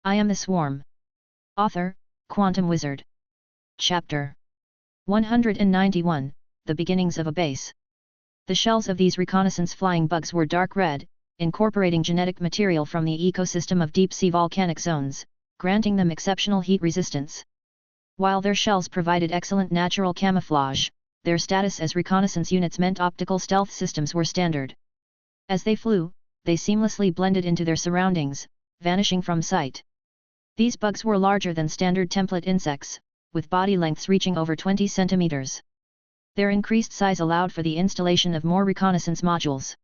I Am the Swarm. Author, Quantum Wizard. Chapter 191, The Beginnings of a Base. The shells of these reconnaissance flying bugs were dark red, incorporating genetic material from the ecosystem of deep-sea volcanic zones, granting them exceptional heat resistance. While their shells provided excellent natural camouflage, their status as reconnaissance units meant optical stealth systems were standard. As they flew, they seamlessly blended into their surroundings, vanishing from sight. These bugs were larger than standard template insects, with body lengths reaching over 20 centimeters. Their increased size allowed for the installation of more reconnaissance modules.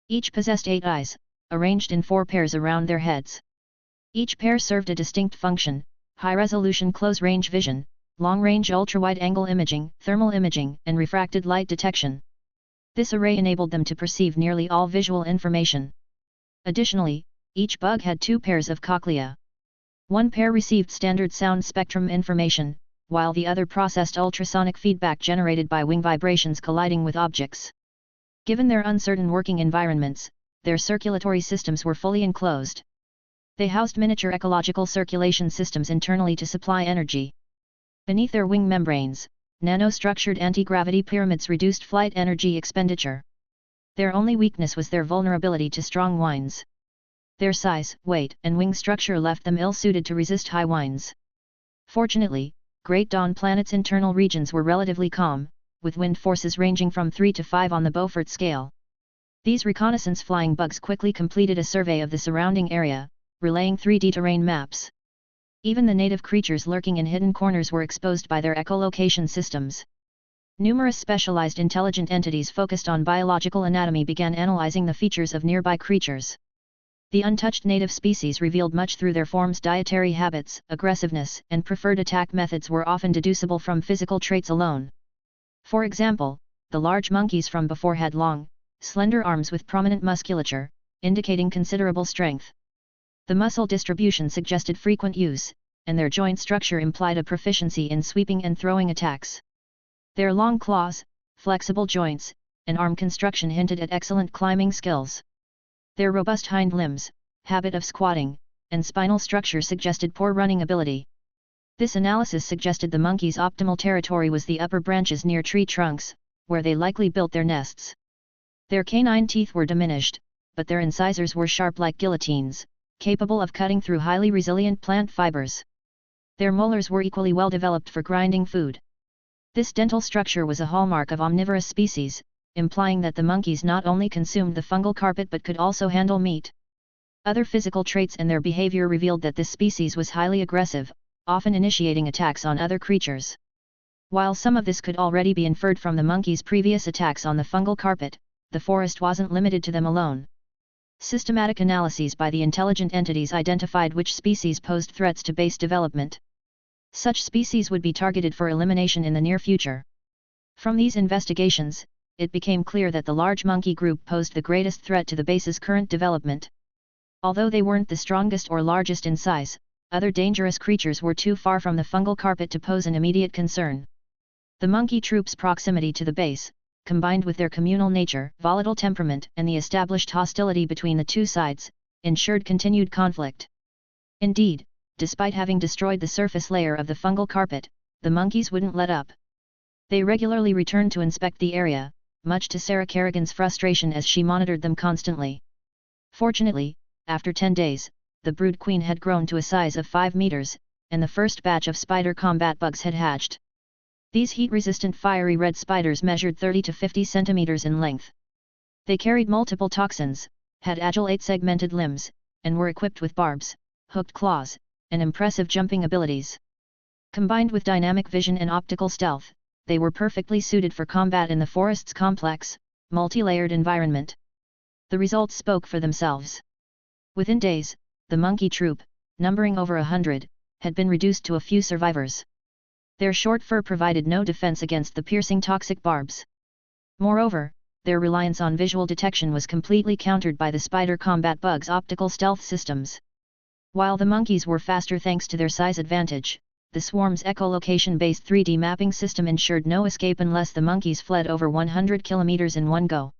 Each possessed 8 eyes, arranged in 4 pairs around their heads. Each pair served a distinct function: high-resolution close-range vision, long-range ultra-wide-angle imaging, thermal imaging, and refracted light detection. This array enabled them to perceive nearly all visual information. Additionally, each bug had 2 pairs of cochlea. One pair received standard sound spectrum information, while the other processed ultrasonic feedback generated by wing vibrations colliding with objects. Given their uncertain working environments, their circulatory systems were fully enclosed. They housed miniature ecological circulation systems internally to supply energy. Beneath their wing membranes, nanostructured anti-gravity pyramids reduced flight energy expenditure. Their only weakness was their vulnerability to strong winds. Their size, weight, and wing structure left them ill-suited to resist high winds. Fortunately, Great Dawn Planet's internal regions were relatively calm, with wind forces ranging from 3 to 5 on the Beaufort scale. These reconnaissance flying bugs quickly completed a survey of the surrounding area, relaying 3D terrain maps. Even the native creatures lurking in hidden corners were exposed by their echolocation systems. Numerous specialized intelligent entities focused on biological anatomy began analyzing the features of nearby creatures. The untouched native species revealed much through their form's dietary habits, aggressiveness, and preferred attack methods were often deducible from physical traits alone. For example, the large monkeys from before had long, slender arms with prominent musculature, indicating considerable strength. The muscle distribution suggested frequent use, and their joint structure implied a proficiency in sweeping and throwing attacks. Their long claws, flexible joints, and arm construction hinted at excellent climbing skills. Their robust hind limbs, habit of squatting, and spinal structure suggested poor running ability. This analysis suggested the monkeys' optimal territory was the upper branches near tree trunks, where they likely built their nests. Their canine teeth were diminished, but their incisors were sharp like guillotines, capable of cutting through highly resilient plant fibers. Their molars were equally well developed for grinding food. This dental structure was a hallmark of omnivorous species, implying that the monkeys not only consumed the fungal carpet but could also handle meat. Other physical traits and their behavior revealed that this species was highly aggressive, often initiating attacks on other creatures. While some of this could already be inferred from the monkeys' previous attacks on the fungal carpet, the forest wasn't limited to them alone. Systematic analyses by the intelligent entities identified which species posed threats to base development. Such species would be targeted for elimination in the near future. From these investigations, it became clear that the large monkey group posed the greatest threat to the base's current development. Although they weren't the strongest or largest in size, other dangerous creatures were too far from the fungal carpet to pose an immediate concern. The monkey troop's proximity to the base, combined with their communal nature, volatile temperament, and the established hostility between the two sides, ensured continued conflict. Indeed, despite having destroyed the surface layer of the fungal carpet, the monkeys wouldn't let up. They regularly returned to inspect the area, much to Sarah Kerrigan's frustration as she monitored them constantly. Fortunately, after 10 days, the brood queen had grown to a size of 5 meters, and the first batch of spider combat bugs had hatched. These heat-resistant fiery red spiders measured 30 to 50 centimeters in length. They carried multiple toxins, had agile 8-segmented limbs, and were equipped with barbs, hooked claws, and impressive jumping abilities. Combined with dynamic vision and optical stealth, they were perfectly suited for combat in the forest's complex, multi-layered environment. The results spoke for themselves. Within days, the monkey troop, numbering over 100, had been reduced to a few survivors. Their short fur provided no defense against the piercing toxic barbs. Moreover, their reliance on visual detection was completely countered by the spider combat bug's optical stealth systems. While the monkeys were faster thanks to their size advantage, the swarm's echolocation-based 3D mapping system ensured no escape unless the monkeys fled over 100 kilometers in one go.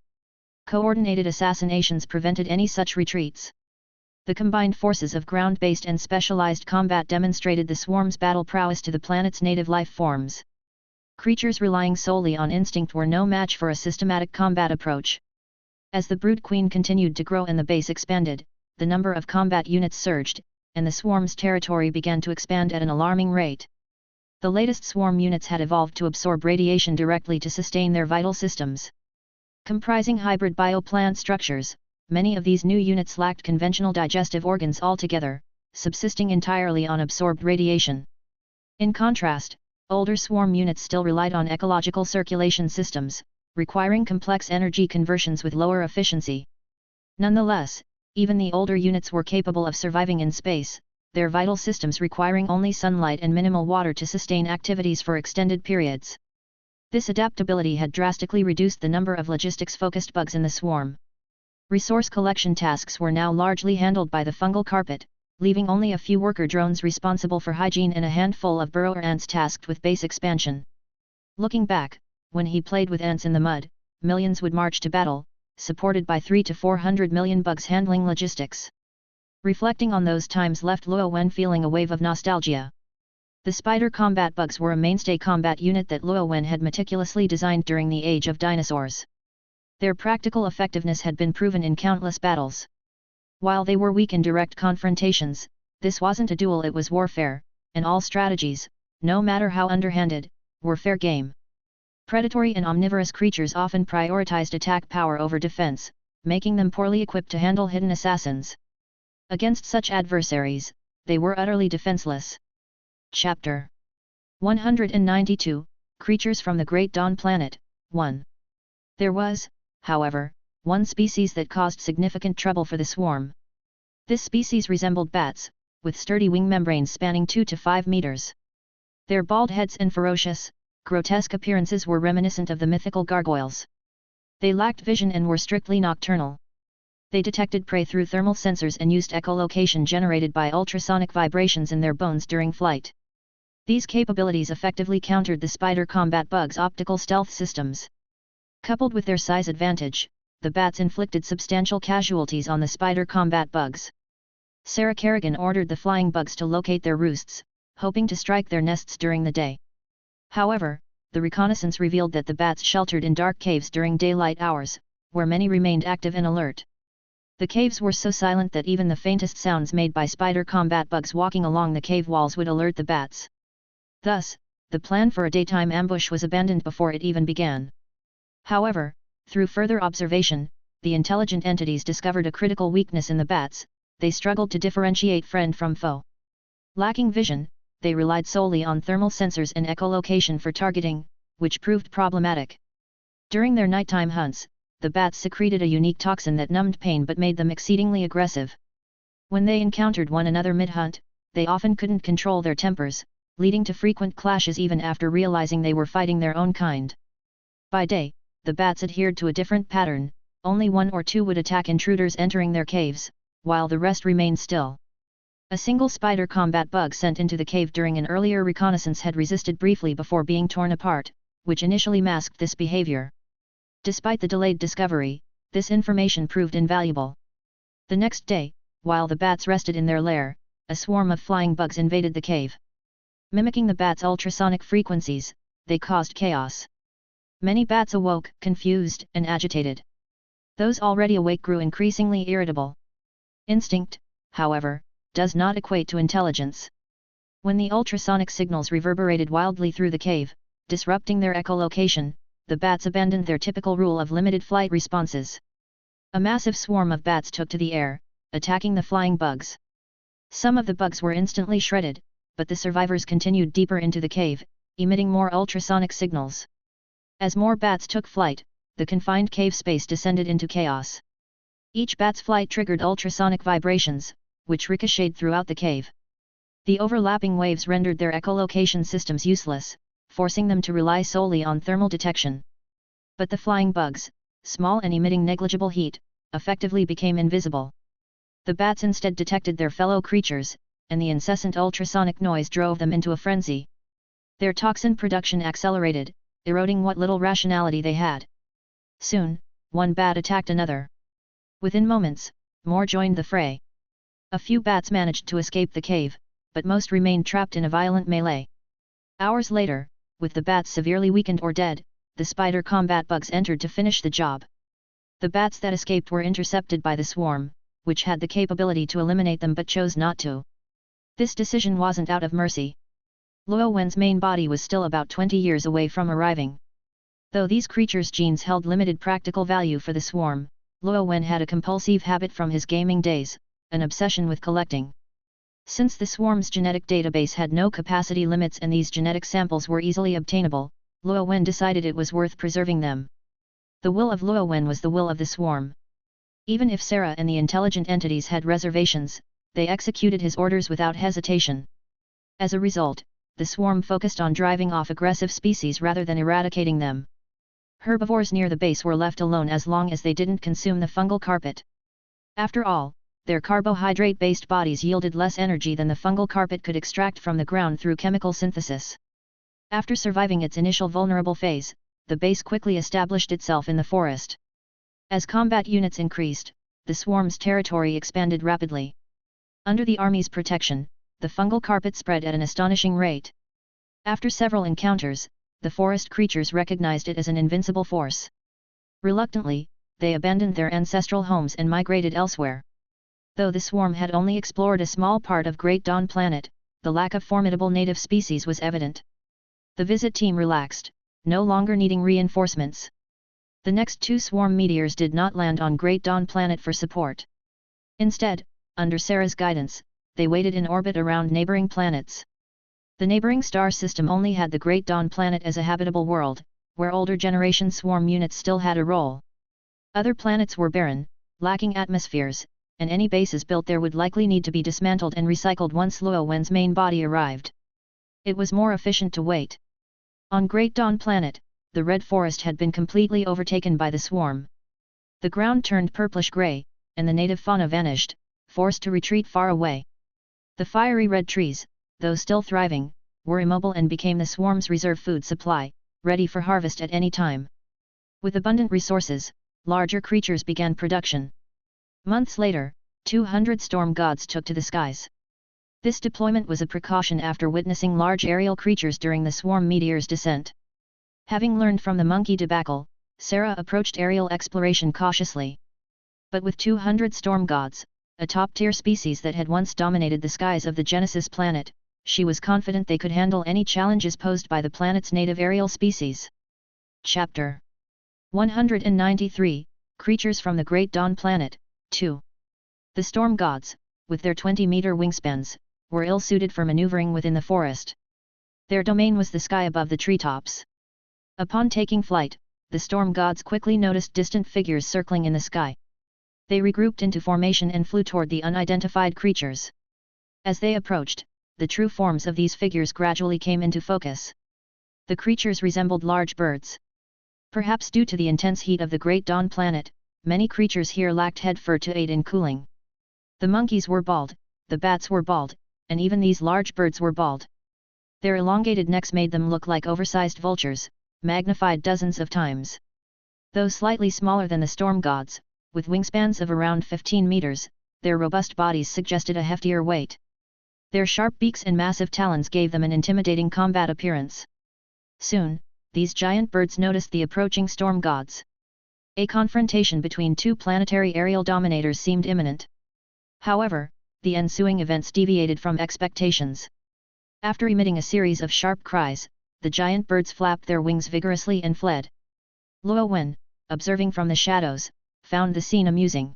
Coordinated assassinations prevented any such retreats. The combined forces of ground-based and specialized combat demonstrated the swarm's battle prowess to the planet's native life forms. Creatures relying solely on instinct were no match for a systematic combat approach. As the Brood Queen continued to grow and the base expanded, the number of combat units surged, and the swarm's territory began to expand at an alarming rate. The latest swarm units had evolved to absorb radiation directly to sustain their vital systems. Comprising hybrid bioplant structures, many of these new units lacked conventional digestive organs altogether, subsisting entirely on absorbed radiation. In contrast, older swarm units still relied on ecological circulation systems, requiring complex energy conversions with lower efficiency. Nonetheless, even the older units were capable of surviving in space, their vital systems requiring only sunlight and minimal water to sustain activities for extended periods. This adaptability had drastically reduced the number of logistics-focused bugs in the swarm. Resource collection tasks were now largely handled by the fungal carpet, leaving only a few worker drones responsible for hygiene and a handful of burrower ants tasked with base expansion. Looking back, when he played with ants in the mud, millions would march to battle, supported by 300 to 400 million bugs handling logistics. Reflecting on those times left Luo Wen feeling a wave of nostalgia. The spider combat bugs were a mainstay combat unit that Luo Wen had meticulously designed during the age of dinosaurs. Their practical effectiveness had been proven in countless battles. While they were weak in direct confrontations, this wasn't a duel, it was warfare, and all strategies, no matter how underhanded, were fair game. Predatory and omnivorous creatures often prioritized attack power over defense, making them poorly equipped to handle hidden assassins. Against such adversaries, they were utterly defenseless. Chapter 192, Creatures from the Great Dawn Planet, 1. There was, however, one species that caused significant trouble for the swarm. This species resembled bats, with sturdy wing membranes spanning 2 to 5 meters. Their bald heads and ferocious, grotesque appearances were reminiscent of the mythical gargoyles. They lacked vision and were strictly nocturnal. They detected prey through thermal sensors and used echolocation generated by ultrasonic vibrations in their bones during flight. These capabilities effectively countered the spider combat bug's optical stealth systems. Coupled with their size advantage, the bats inflicted substantial casualties on the spider combat bugs. Sarah Kerrigan ordered the flying bugs to locate their roosts, hoping to strike their nests during the day. However, the reconnaissance revealed that the bats sheltered in dark caves during daylight hours, where many remained active and alert. The caves were so silent that even the faintest sounds made by spider combat bugs walking along the cave walls would alert the bats. Thus, the plan for a daytime ambush was abandoned before it even began. However, through further observation, the intelligent entities discovered a critical weakness in the bats: they struggled to differentiate friend from foe. Lacking vision, they relied solely on thermal sensors and echolocation for targeting, which proved problematic. During their nighttime hunts, the bats secreted a unique toxin that numbed pain but made them exceedingly aggressive. When they encountered one another mid-hunt, they often couldn't control their tempers, leading to frequent clashes even after realizing they were fighting their own kind. By day, the bats adhered to a different pattern: only one or two would attack intruders entering their caves, while the rest remained still. A single spider combat bug sent into the cave during an earlier reconnaissance had resisted briefly before being torn apart, which initially masked this behavior. Despite the delayed discovery, this information proved invaluable. The next day, while the bats rested in their lair, a swarm of flying bugs invaded the cave. Mimicking the bats' ultrasonic frequencies, they caused chaos. Many bats awoke, confused and agitated. Those already awake grew increasingly irritable. Instinct, however, does not equate to intelligence. When the ultrasonic signals reverberated wildly through the cave, disrupting their echolocation, the bats abandoned their typical rule of limited flight responses. A massive swarm of bats took to the air, attacking the flying bugs. Some of the bugs were instantly shredded, but the survivors continued deeper into the cave, emitting more ultrasonic signals. As more bats took flight, the confined cave space descended into chaos. Each bat's flight triggered ultrasonic vibrations, which ricocheted throughout the cave. The overlapping waves rendered their echolocation systems useless, forcing them to rely solely on thermal detection. But the flying bugs, small and emitting negligible heat, effectively became invisible. The bats instead detected their fellow creatures, and the incessant ultrasonic noise drove them into a frenzy. Their toxin production accelerated, eroding what little rationality they had. Soon, one bat attacked another. Within moments, more joined the fray. A few bats managed to escape the cave, but most remained trapped in a violent melee. Hours later, with the bats severely weakened or dead, the spider combat bugs entered to finish the job. The bats that escaped were intercepted by the swarm, which had the capability to eliminate them but chose not to. This decision wasn't out of mercy. Luo Wen's main body was still about 20 years away from arriving. Though these creatures' genes held limited practical value for the swarm, Luo Wen had a compulsive habit from his gaming days, an obsession with collecting. Since the swarm's genetic database had no capacity limits and these genetic samples were easily obtainable, Luo Wen decided it was worth preserving them. The will of Luo Wen was the will of the swarm. Even if Sarah and the intelligent entities had reservations, they executed his orders without hesitation. As a result, the swarm focused on driving off aggressive species rather than eradicating them. Herbivores near the base were left alone as long as they didn't consume the fungal carpet. After all, their carbohydrate-based bodies yielded less energy than the fungal carpet could extract from the ground through chemical synthesis. After surviving its initial vulnerable phase, the base quickly established itself in the forest. As combat units increased, the swarm's territory expanded rapidly. Under the army's protection, the fungal carpet spread at an astonishing rate. After several encounters, the forest creatures recognized it as an invincible force. Reluctantly, they abandoned their ancestral homes and migrated elsewhere. Though the swarm had only explored a small part of Great Dawn Planet, the lack of formidable native species was evident. The visit team relaxed, no longer needing reinforcements. The next two swarm meteors did not land on Great Dawn Planet for support. Instead, under Sarah's guidance, they waited in orbit around neighboring planets. The neighboring star system only had the Great Dawn Planet as a habitable world, where older generation swarm units still had a role. Other planets were barren, lacking atmospheres, and any bases built there would likely need to be dismantled and recycled once Luo Wen's main body arrived. It was more efficient to wait. On Great Dawn Planet, the red forest had been completely overtaken by the swarm. The ground turned purplish-gray, and the native fauna vanished, forced to retreat far away. The fiery red trees, though still thriving, were immobile and became the swarm's reserve food supply, ready for harvest at any time. With abundant resources, larger creatures began production. Months later, 200 storm gods took to the skies. This deployment was a precaution after witnessing large aerial creatures during the swarm meteor's descent. Having learned from the monkey debacle, Sarah approached aerial exploration cautiously. But with 200 storm gods, a top-tier species that had once dominated the skies of the Genesis planet, she was confident they could handle any challenges posed by the planet's native aerial species. Chapter 193, Creatures from the Great Dawn Planet, 2. The storm gods, with their 20-meter wingspans, were ill-suited for maneuvering within the forest. Their domain was the sky above the treetops. Upon taking flight, the storm gods quickly noticed distant figures circling in the sky. They regrouped into formation and flew toward the unidentified creatures. As they approached, the true forms of these figures gradually came into focus. The creatures resembled large birds. Perhaps due to the intense heat of the Great Dawn Planet, many creatures here lacked head fur to aid in cooling. The monkeys were bald, the bats were bald, and even these large birds were bald. Their elongated necks made them look like oversized vultures, magnified dozens of times. Though slightly smaller than the storm gods, with wingspans of around 15 meters, their robust bodies suggested a heftier weight. Their sharp beaks and massive talons gave them an intimidating combat appearance. Soon, these giant birds noticed the approaching storm gods. A confrontation between two planetary aerial dominators seemed imminent. However, the ensuing events deviated from expectations. After emitting a series of sharp cries, the giant birds flapped their wings vigorously and fled. Luo Wen, observing from the shadows, found the scene amusing.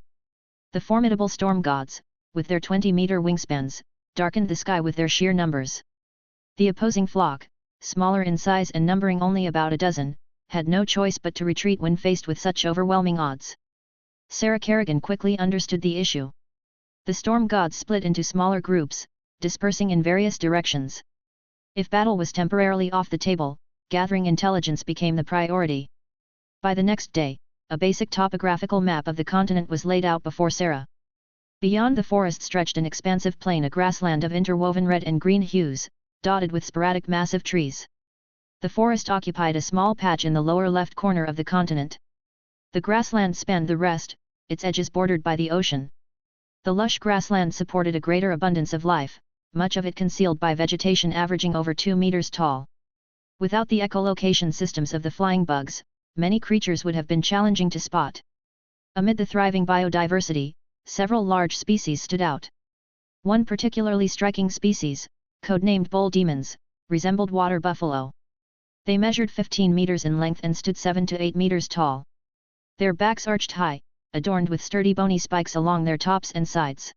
The formidable storm gods, with their 20-meter wingspans, darkened the sky with their sheer numbers. The opposing flock, smaller in size and numbering only about a dozen, had no choice but to retreat when faced with such overwhelming odds. Sarah Kerrigan quickly understood the issue. The storm gods split into smaller groups, dispersing in various directions. If battle was temporarily off the table, gathering intelligence became the priority. By the next day, a basic topographical map of the continent was laid out before Sarah. Beyond the forest stretched an expansive plain, a grassland of interwoven red and green hues, dotted with sporadic massive trees. The forest occupied a small patch in the lower left corner of the continent. The grassland spanned the rest, its edges bordered by the ocean. The lush grassland supported a greater abundance of life, much of it concealed by vegetation averaging over 2 meters tall. Without the echolocation systems of the flying bugs, many creatures would have been challenging to spot. Amid the thriving biodiversity, several large species stood out. One particularly striking species, codenamed bull demons, resembled water buffalo. They measured 15 meters in length and stood 7 to 8 meters tall. Their backs arched high, adorned with sturdy bony spikes along their tops and sides.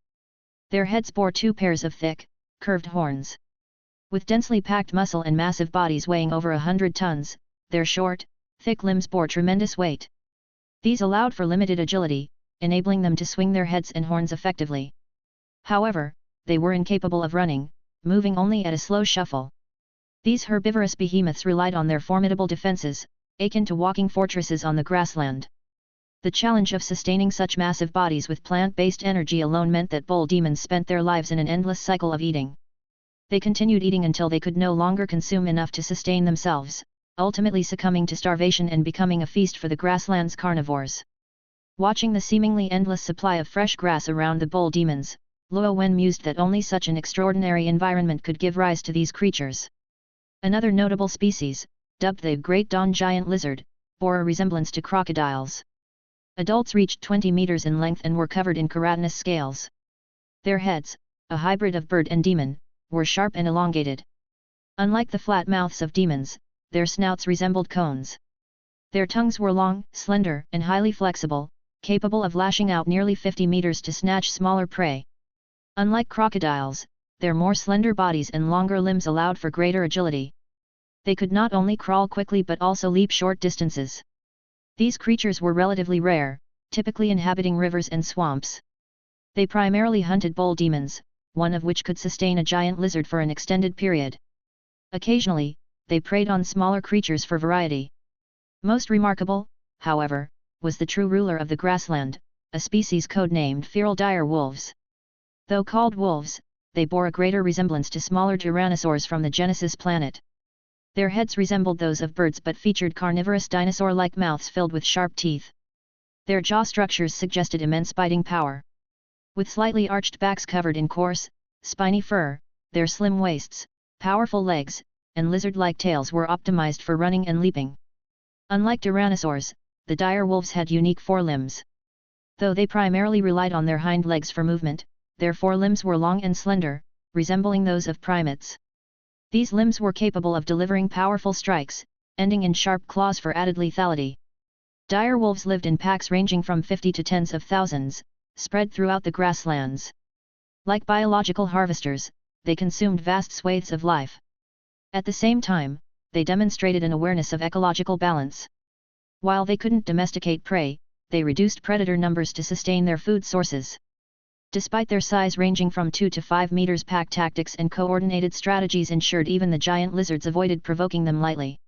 Their heads bore 2 pairs of thick, curved horns. With densely packed muscle and massive bodies weighing over 100 tons, their short, thick limbs bore tremendous weight. These allowed for limited agility, enabling them to swing their heads and horns effectively. However, they were incapable of running, moving only at a slow shuffle. These herbivorous behemoths relied on their formidable defenses, akin to walking fortresses on the grassland. The challenge of sustaining such massive bodies with plant-based energy alone meant that bull demons spent their lives in an endless cycle of eating. They continued eating until they could no longer consume enough to sustain themselves, ultimately succumbing to starvation and becoming a feast for the grassland's carnivores. Watching the seemingly endless supply of fresh grass around the bull demons, Luo Wen mused that only such an extraordinary environment could give rise to these creatures. Another notable species, dubbed the Great Dawn Giant Lizard, bore a resemblance to crocodiles. Adults reached 20 meters in length and were covered in keratinous scales. Their heads, a hybrid of bird and demon, were sharp and elongated. Unlike the flat mouths of demons, their snouts resembled cones. Their tongues were long, slender, and highly flexible, capable of lashing out nearly 50 meters to snatch smaller prey. Unlike crocodiles, their more slender bodies and longer limbs allowed for greater agility. They could not only crawl quickly but also leap short distances. These creatures were relatively rare, typically inhabiting rivers and swamps. They primarily hunted bull demons, one of which could sustain a giant lizard for an extended period. Occasionally, they preyed on smaller creatures for variety. Most remarkable, however, was the true ruler of the grassland, a species codenamed feral dire wolves. Though called wolves, they bore a greater resemblance to smaller tyrannosaurs from the Genesis planet. Their heads resembled those of birds but featured carnivorous dinosaur-like mouths filled with sharp teeth. Their jaw structures suggested immense biting power. With slightly arched backs covered in coarse, spiny fur, their slim waists, powerful legs, and lizard-like tails were optimized for running and leaping. Unlike tyrannosaurs, the dire wolves had unique forelimbs. Though they primarily relied on their hind legs for movement, their forelimbs were long and slender, resembling those of primates. These limbs were capable of delivering powerful strikes, ending in sharp claws for added lethality. Dire wolves lived in packs ranging from 50 to tens of thousands, spread throughout the grasslands. Like biological harvesters, they consumed vast swathes of life. At the same time, they demonstrated an awareness of ecological balance. While they couldn't domesticate prey, they reduced predator numbers to sustain their food sources. Despite their size ranging from 2 to 5 meters, pack tactics and coordinated strategies ensured even the giant lizards avoided provoking them lightly.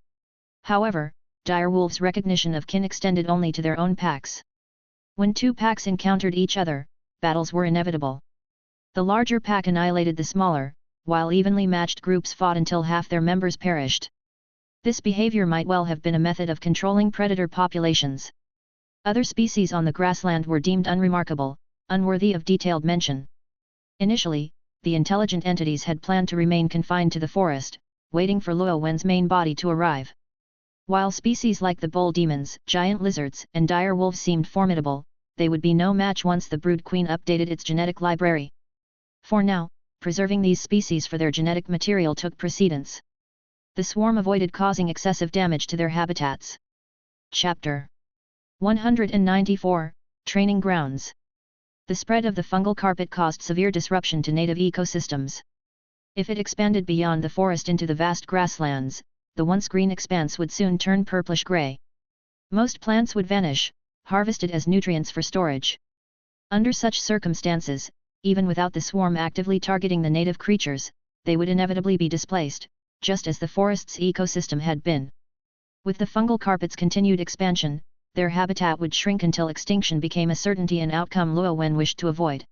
However, dire wolves' recognition of kin extended only to their own packs. When two packs encountered each other, battles were inevitable. The larger pack annihilated the smaller, while evenly matched groups fought until half their members perished. This behavior might well have been a method of controlling predator populations. Other species on the grassland were deemed unremarkable, unworthy of detailed mention. Initially, the intelligent entities had planned to remain confined to the forest, waiting for Luo Wen's main body to arrive. While species like the bull demons, giant lizards, and dire wolves seemed formidable, they would be no match once the Brood Queen updated its genetic library. For now, preserving these species for their genetic material took precedence. The swarm avoided causing excessive damage to their habitats. Chapter 194, Training Grounds. The spread of the fungal carpet caused severe disruption to native ecosystems. If it expanded beyond the forest into the vast grasslands, the once green expanse would soon turn purplish-gray. Most plants would vanish, harvested as nutrients for storage. Under such circumstances, even without the swarm actively targeting the native creatures, they would inevitably be displaced, just as the forest's ecosystem had been. With the fungal carpet's continued expansion, their habitat would shrink until extinction became a certainty, an outcome Luo Wen wished to avoid.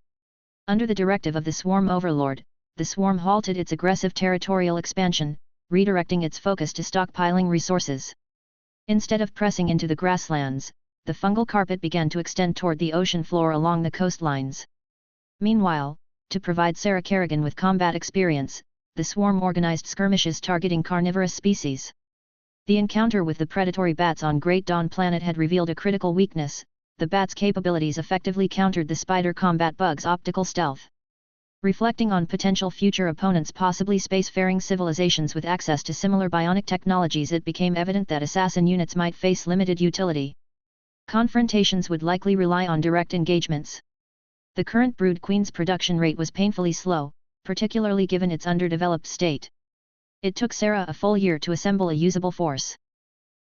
Under the directive of the swarm overlord, the swarm halted its aggressive territorial expansion, redirecting its focus to stockpiling resources. Instead of pressing into the grasslands, the fungal carpet began to extend toward the ocean floor along the coastlines. Meanwhile, to provide Sarah Kerrigan with combat experience, the swarm organized skirmishes targeting carnivorous species. The encounter with the predatory bats on Great Dawn Planet had revealed a critical weakness: the bats' capabilities effectively countered the spider combat bug's optical stealth. Reflecting on potential future opponents, possibly spacefaring civilizations with access to similar bionic technologies, it became evident that assassin units might face limited utility. Confrontations would likely rely on direct engagements. The current Brood Queen's production rate was painfully slow, particularly given its underdeveloped state. It took Sarah a full year to assemble a usable force.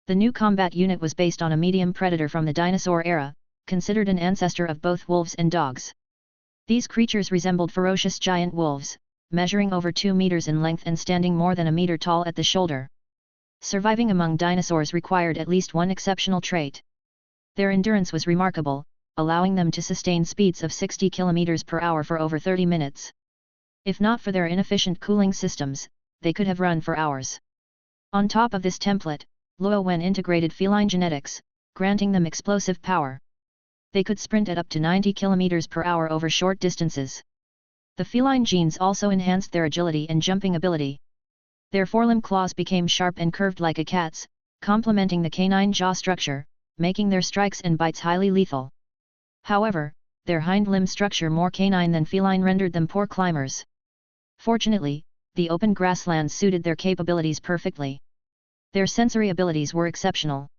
The new combat unit was based on a medium predator from the dinosaur era, considered an ancestor of both wolves and dogs. These creatures resembled ferocious giant wolves, measuring over 2 meters in length and standing more than a meter tall at the shoulder. Surviving among dinosaurs required at least one exceptional trait. Their endurance was remarkable, allowing them to sustain speeds of 60 km per hour for over 30 minutes. If not for their inefficient cooling systems, they could have run for hours. On top of this template, Luowen integrated feline genetics, granting them explosive power. They could sprint at up to 90 km per hour over short distances. The feline genes also enhanced their agility and jumping ability. Their forelimb claws became sharp and curved like a cat's, complementing the canine jaw structure, making their strikes and bites highly lethal. However, their hind limb structure, more canine than feline, rendered them poor climbers. Fortunately, the open grasslands suited their capabilities perfectly. Their sensory abilities were exceptional.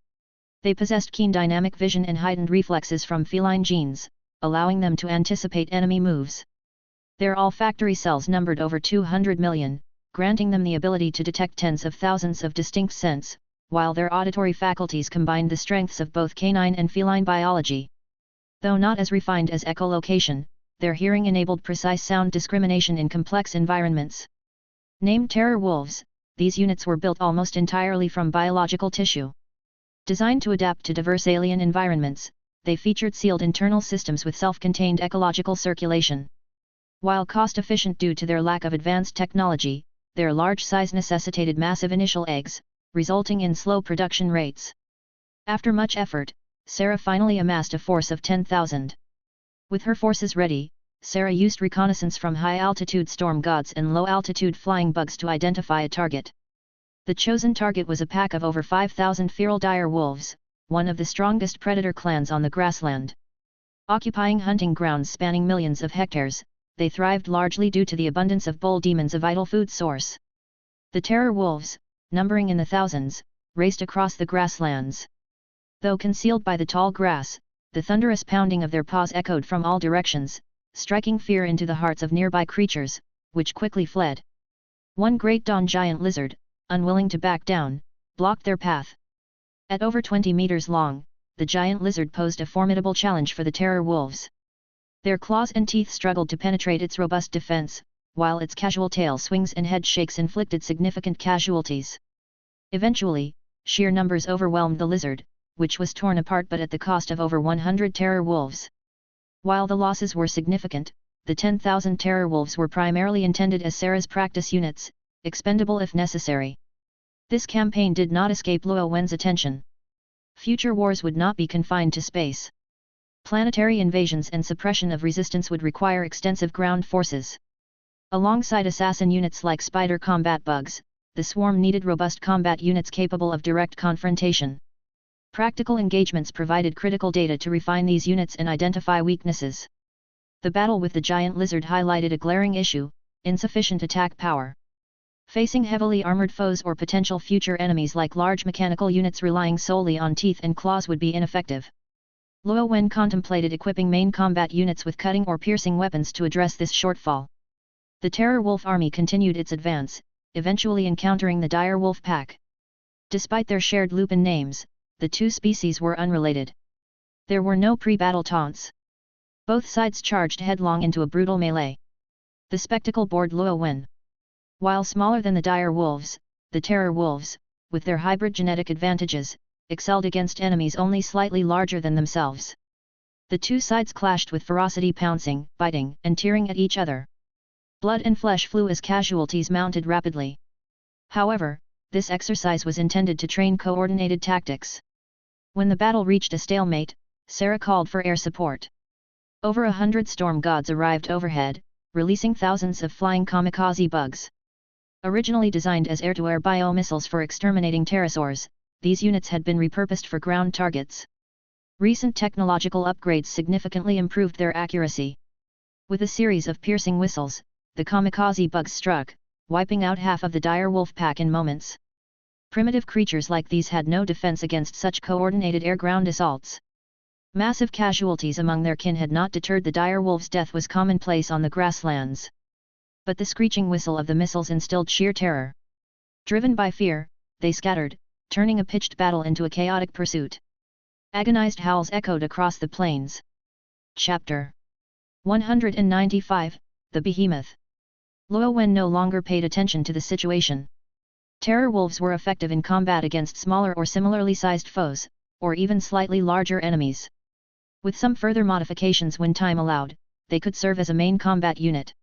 They possessed keen dynamic vision and heightened reflexes from feline genes, allowing them to anticipate enemy moves. Their olfactory cells numbered over 200 million, granting them the ability to detect tens of thousands of distinct scents, while their auditory faculties combined the strengths of both canine and feline biology. Though not as refined as echolocation, their hearing enabled precise sound discrimination in complex environments. Named terror wolves, these units were built almost entirely from biological tissue. Designed to adapt to diverse alien environments, they featured sealed internal systems with self-contained ecological circulation. While cost-efficient due to their lack of advanced technology, their large size necessitated massive initial eggs, resulting in slow production rates. After much effort, Sarah finally amassed a force of 10,000. With her forces ready, Sarah used reconnaissance from high-altitude storm gods and low-altitude flying bugs to identify a target. The chosen target was a pack of over 5,000 feral dire wolves, one of the strongest predator clans on the grassland. Occupying hunting grounds spanning millions of hectares, they thrived largely due to the abundance of bull demons, a vital food source. The terror wolves, numbering in the thousands, raced across the grasslands. Though concealed by the tall grass, the thunderous pounding of their paws echoed from all directions, striking fear into the hearts of nearby creatures, which quickly fled. One great dawn giant lizard, unwilling to back down, blocked their path. At over 20 meters long, the giant lizard posed a formidable challenge for the terror wolves. Their claws and teeth struggled to penetrate its robust defense, while its casual tail swings and head shakes inflicted significant casualties. Eventually, sheer numbers overwhelmed the lizard, which was torn apart, but at the cost of over 100 terror wolves. While the losses were significant, the 10,000 terror wolves were primarily intended as Sarah's practice units, expendable if necessary. This campaign did not escape Luowen's attention. Future wars would not be confined to space. Planetary invasions and suppression of resistance would require extensive ground forces. Alongside assassin units like spider combat bugs, the swarm needed robust combat units capable of direct confrontation. Practical engagements provided critical data to refine these units and identify weaknesses. The battle with the giant lizard highlighted a glaring issue: insufficient attack power. Facing heavily armored foes or potential future enemies like large mechanical units relying solely on teeth and claws would be ineffective. Luowen contemplated equipping main combat units with cutting or piercing weapons to address this shortfall. The Terror Wolf army continued its advance, eventually encountering the Dire Wolf pack. Despite their shared lupin names, the two species were unrelated. There were no pre-battle taunts. Both sides charged headlong into a brutal melee. The spectacle bored Luowen. While smaller than the dire wolves, the terror wolves, with their hybrid genetic advantages, excelled against enemies only slightly larger than themselves. The two sides clashed with ferocity, pouncing, biting, and tearing at each other. Blood and flesh flew as casualties mounted rapidly. However, this exercise was intended to train coordinated tactics. When the battle reached a stalemate, Sarah called for air support. Over 100 storm gods arrived overhead, releasing thousands of flying kamikaze bugs. Originally designed as air-to-air biomissiles for exterminating pterosaurs, these units had been repurposed for ground targets. Recent technological upgrades significantly improved their accuracy. With a series of piercing whistles, the kamikaze bugs struck, wiping out half of the dire wolf pack in moments. Primitive creatures like these had no defense against such coordinated air-ground assaults. Massive casualties among their kin had not deterred the dire wolf's death was commonplace on the grasslands. But the screeching whistle of the missiles instilled sheer terror. Driven by fear, they scattered, turning a pitched battle into a chaotic pursuit. Agonized howls echoed across the plains. Chapter 195, The Behemoth. Luo Wen no longer paid attention to the situation. Terror wolves were effective in combat against smaller or similarly sized foes, or even slightly larger enemies. With some further modifications when time allowed, they could serve as a main combat unit.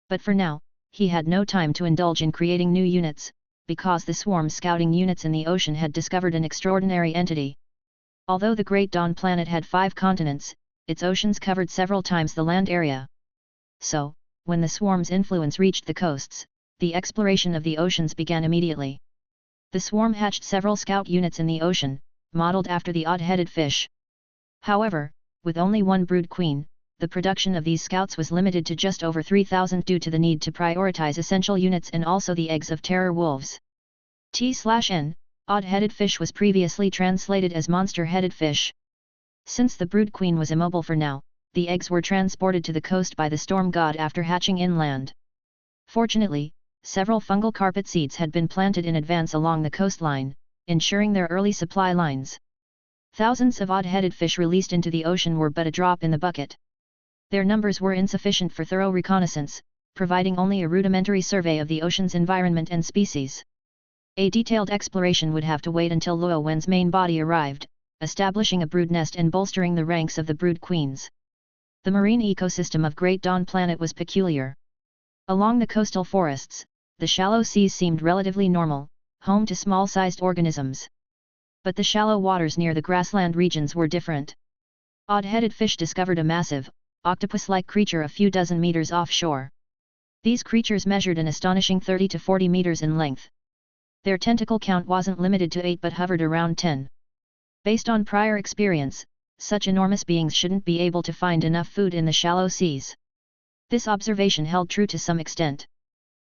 But for now, he had no time to indulge in creating new units, because the swarm scouting units in the ocean had discovered an extraordinary entity. Although the Great Dawn planet had 5 continents, its oceans covered several times the land area. So, when the swarm's influence reached the coasts, the exploration of the oceans began immediately. The swarm hatched several scout units in the ocean, modeled after the odd-headed fish. However, with only one brood queen, the production of these scouts was limited to just over 3,000 due to the need to prioritize essential units and also the eggs of terror wolves. T/N, odd-headed fish was previously translated as monster-headed fish. Since the brood queen was immobile for now, the eggs were transported to the coast by the storm god after hatching inland. Fortunately, several fungal carpet seeds had been planted in advance along the coastline, ensuring their early supply lines. Thousands of odd-headed fish released into the ocean were but a drop in the bucket. Their numbers were insufficient for thorough reconnaissance, providing only a rudimentary survey of the ocean's environment and species. A detailed exploration would have to wait until Luo Wen's main body arrived, establishing a brood nest and bolstering the ranks of the brood queens. The marine ecosystem of Great Dawn Planet was peculiar. Along the coastal forests, the shallow seas seemed relatively normal, home to small-sized organisms. But the shallow waters near the grassland regions were different. Odd-headed fish discovered a massive, octopus-like creature a few dozen meters offshore. These creatures measured an astonishing 30 to 40 meters in length. Their tentacle count wasn't limited to 8 but hovered around 10. Based on prior experience, such enormous beings shouldn't be able to find enough food in the shallow seas. This observation held true to some extent.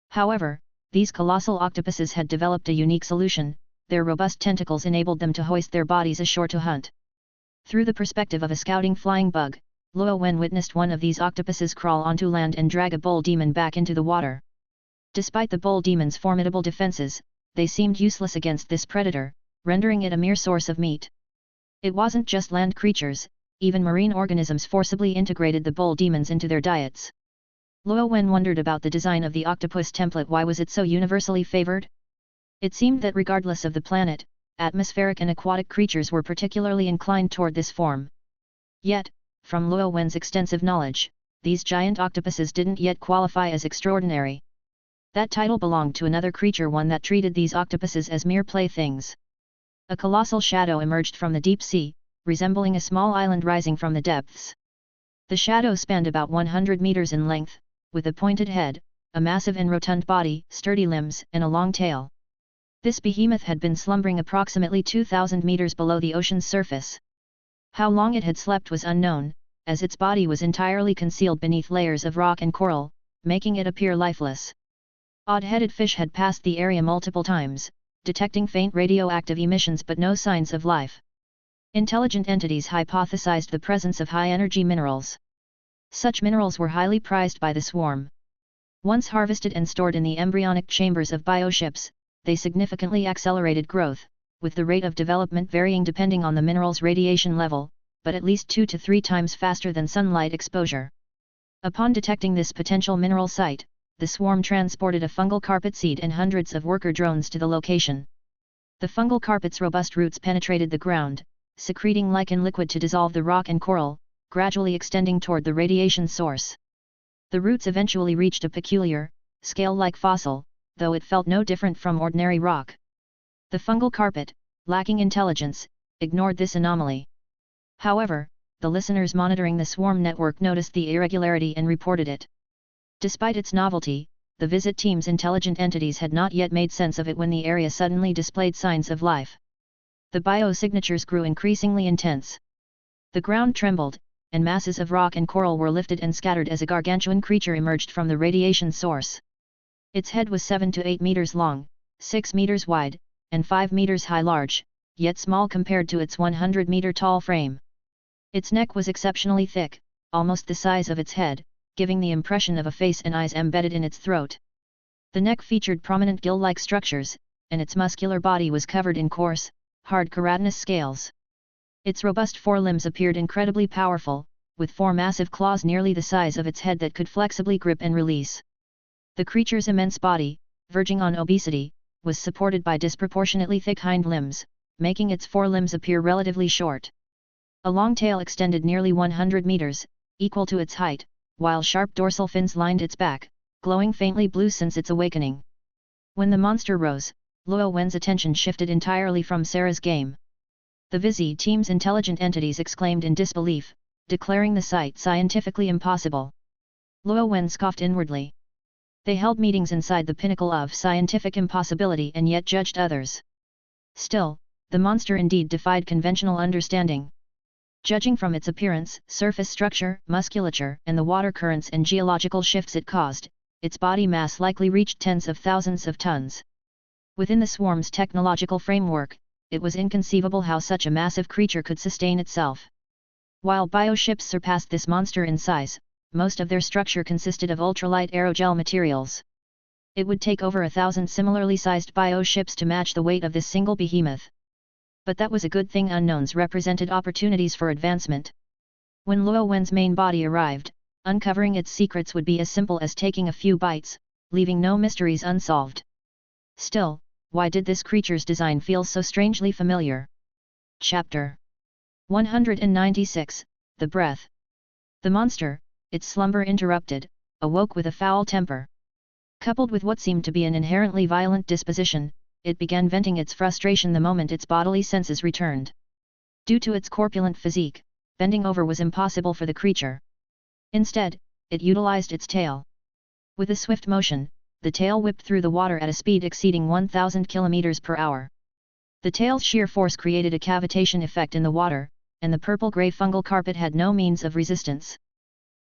However, these colossal octopuses had developed a unique solution. Their robust tentacles enabled them to hoist their bodies ashore to hunt. Through the perspective of a scouting flying bug, Luo Wen witnessed one of these octopuses crawl onto land and drag a bull demon back into the water. Despite the bull demon's formidable defenses, they seemed useless against this predator, rendering it a mere source of meat. It wasn't just land creatures, even marine organisms forcibly integrated the bull demons into their diets. Luo Wen wondered about the design of the octopus template. Why was it so universally favored? It seemed that regardless of the planet, atmospheric and aquatic creatures were particularly inclined toward this form. Yet, from Luo Wen's extensive knowledge, these giant octopuses didn't yet qualify as extraordinary. That title belonged to another creature, one that treated these octopuses as mere playthings. A colossal shadow emerged from the deep sea, resembling a small island rising from the depths. The shadow spanned about 100 meters in length, with a pointed head, a massive and rotund body, sturdy limbs, and a long tail. This behemoth had been slumbering approximately 2,000 meters below the ocean's surface. How long it had slept was unknown, as its body was entirely concealed beneath layers of rock and coral, making it appear lifeless. Odd-headed fish had passed the area multiple times, detecting faint radioactive emissions but no signs of life. Intelligent entities hypothesized the presence of high-energy minerals. Such minerals were highly prized by the swarm. Once harvested and stored in the embryonic chambers of bioships, they significantly accelerated growth, with the rate of development varying depending on the mineral's radiation level, but at least 2 to 3 times faster than sunlight exposure. Upon detecting this potential mineral site, the swarm transported a fungal carpet seed and hundreds of worker drones to the location. The fungal carpet's robust roots penetrated the ground, secreting lichen liquid to dissolve the rock and coral, gradually extending toward the radiation source. The roots eventually reached a peculiar, scale-like fossil, though it felt no different from ordinary rock. The fungal carpet, lacking intelligence, ignored this anomaly. However, the listeners monitoring the swarm network noticed the irregularity and reported it. Despite its novelty, the visit team's intelligent entities had not yet made sense of it when the area suddenly displayed signs of life. The biosignatures grew increasingly intense. The ground trembled, and masses of rock and coral were lifted and scattered as a gargantuan creature emerged from the radiation source. Its head was 7 to 8 meters long, 6 meters wide, and 5 meters high, large, yet small compared to its 100-meter-tall frame. Its neck was exceptionally thick, almost the size of its head, giving the impression of a face and eyes embedded in its throat. The neck featured prominent gill-like structures, and its muscular body was covered in coarse, hard keratinous scales. Its robust forelimbs appeared incredibly powerful, with 4 massive claws nearly the size of its head that could flexibly grip and release. The creature's immense body, verging on obesity, was supported by disproportionately thick hind limbs, making its forelimbs appear relatively short. A long tail extended nearly 100 meters, equal to its height, while sharp dorsal fins lined its back, glowing faintly blue since its awakening. When the monster rose, Luo Wen's attention shifted entirely from Sarah's game. The Visi team's intelligent entities exclaimed in disbelief, declaring the sight scientifically impossible. Luo Wen scoffed inwardly. They held meetings inside the pinnacle of scientific impossibility and yet judged others. Still, the monster indeed defied conventional understanding. Judging from its appearance, surface structure, musculature, and the water currents and geological shifts it caused, its body mass likely reached tens of thousands of tons. Within the swarm's technological framework, it was inconceivable how such a massive creature could sustain itself. While bioships surpassed this monster in size, most of their structure consisted of ultralight aerogel materials. It would take over 1,000 similarly sized bioships to match the weight of this single behemoth. But that was a good thing. Unknowns represented opportunities for advancement. When Luo Wen's main body arrived, uncovering its secrets would be as simple as taking a few bites, leaving no mysteries unsolved. Still, why did this creature's design feel so strangely familiar? Chapter 196, The Breath. The monster, its slumber interrupted, awoke with a foul temper. Coupled with what seemed to be an inherently violent disposition, it began venting its frustration the moment its bodily senses returned. Due to its corpulent physique, bending over was impossible for the creature. Instead, it utilized its tail. With a swift motion, the tail whipped through the water at a speed exceeding 1,000 km per hour. The tail's sheer force created a cavitation effect in the water, and the purple-gray fungal carpet had no means of resistance.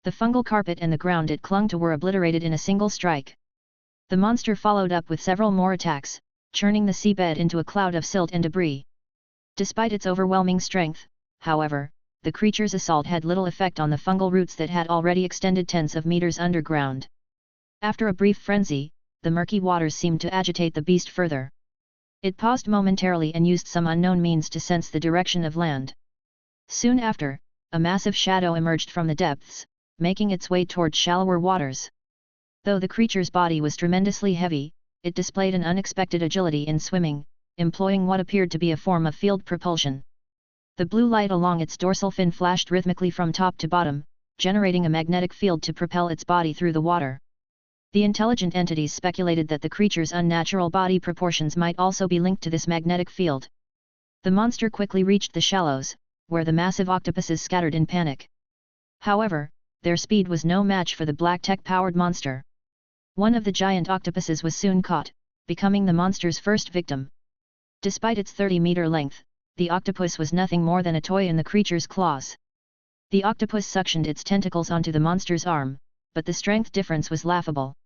The fungal carpet and the ground it clung to were obliterated in a single strike. The monster followed up with several more attacks, churning the seabed into a cloud of silt and debris. Despite its overwhelming strength, however, the creature's assault had little effect on the fungal roots that had already extended tens of meters underground. After a brief frenzy, the murky waters seemed to agitate the beast further. It paused momentarily and used some unknown means to sense the direction of land. Soon after, a massive shadow emerged from the depths, making its way toward shallower waters. Though the creature's body was tremendously heavy, it displayed an unexpected agility in swimming, employing what appeared to be a form of field propulsion. The blue light along its dorsal fin flashed rhythmically from top to bottom, generating a magnetic field to propel its body through the water. The intelligent entities speculated that the creature's unnatural body proportions might also be linked to this magnetic field. The monster quickly reached the shallows, where the massive octopuses scattered in panic. However, their speed was no match for the black tech-powered monster. One of the giant octopuses was soon caught, becoming the monster's first victim. Despite its 30-meter length, the octopus was nothing more than a toy in the creature's claws. The octopus suctioned its tentacles onto the monster's arm, but the strength difference was laughable.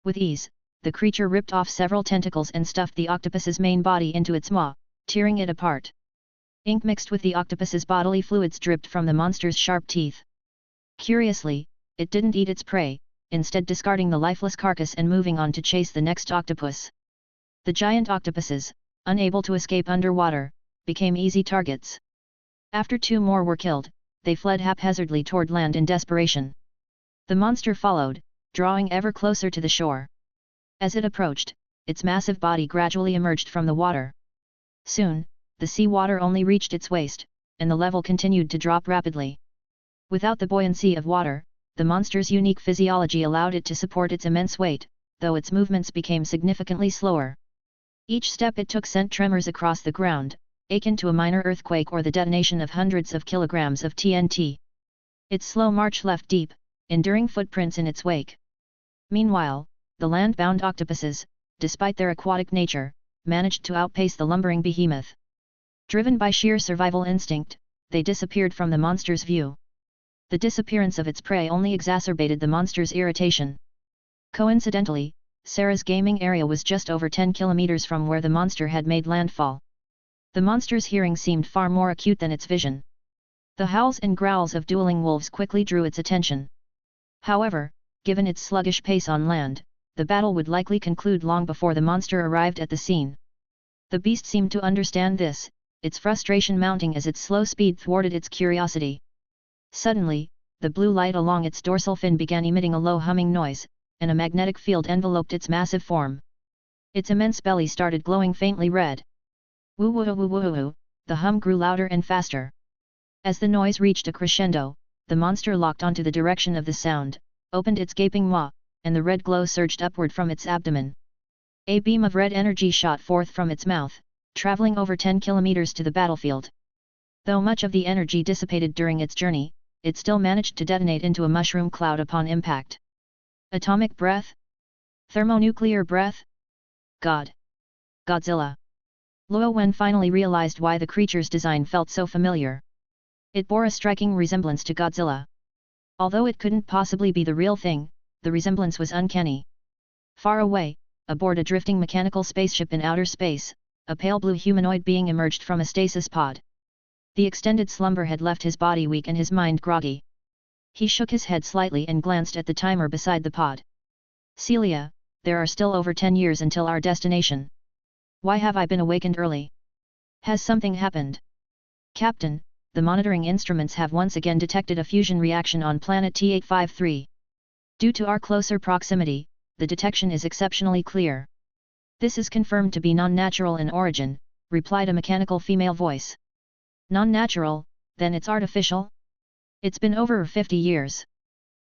With ease, the creature ripped off several tentacles and stuffed the octopus's main body into its maw, tearing it apart. Ink mixed with the octopus's bodily fluids dripped from the monster's sharp teeth. Curiously, it didn't eat its prey, instead discarding the lifeless carcass and moving on to chase the next octopus. The giant octopuses, unable to escape underwater, became easy targets. After 2 more were killed, they fled haphazardly toward land in desperation. The monster followed, drawing ever closer to the shore. As it approached, its massive body gradually emerged from the water. Soon, the seawater only reached its waist, and the level continued to drop rapidly. Without the buoyancy of water, the monster's unique physiology allowed it to support its immense weight, though its movements became significantly slower. Each step it took sent tremors across the ground, akin to a minor earthquake or the detonation of hundreds of kilograms of TNT. Its slow march left deep, enduring footprints in its wake. Meanwhile, the land-bound octopuses, despite their aquatic nature, managed to outpace the lumbering behemoth. Driven by sheer survival instinct, they disappeared from the monster's view. The disappearance of its prey only exacerbated the monster's irritation. Coincidentally, Sarah's gaming area was just over 10 kilometers from where the monster had made landfall. The monster's hearing seemed far more acute than its vision. The howls and growls of dueling wolves quickly drew its attention. However, given its sluggish pace on land, the battle would likely conclude long before the monster arrived at the scene. The beast seemed to understand this, its frustration mounting as its slow speed thwarted its curiosity. Suddenly, the blue light along its dorsal fin began emitting a low humming noise, and a magnetic field enveloped its massive form. Its immense belly started glowing faintly red. Woo woo woo woo woo, the hum grew louder and faster. As the noise reached a crescendo, the monster locked onto the direction of the sound, opened its gaping maw, and the red glow surged upward from its abdomen. A beam of red energy shot forth from its mouth, traveling over 10 kilometers to the battlefield. Though much of the energy dissipated during its journey, it still managed to detonate into a mushroom cloud upon impact. Atomic breath? Thermonuclear breath? God! Godzilla! Luo Wen finally realized why the creature's design felt so familiar. It bore a striking resemblance to Godzilla. Although it couldn't possibly be the real thing, the resemblance was uncanny. Far away, aboard a drifting mechanical spaceship in outer space, a pale blue humanoid being emerged from a stasis pod. The extended slumber had left his body weak and his mind groggy. He shook his head slightly and glanced at the timer beside the pod. Celia, there are still over 10 years until our destination. Why have I been awakened early? Has something happened? Captain, the monitoring instruments have once again detected a fusion reaction on planet T853. Due to our closer proximity, the detection is exceptionally clear. This is confirmed to be non-natural in origin, replied a mechanical female voice. Non-natural, then it's artificial? It's been over 50 years.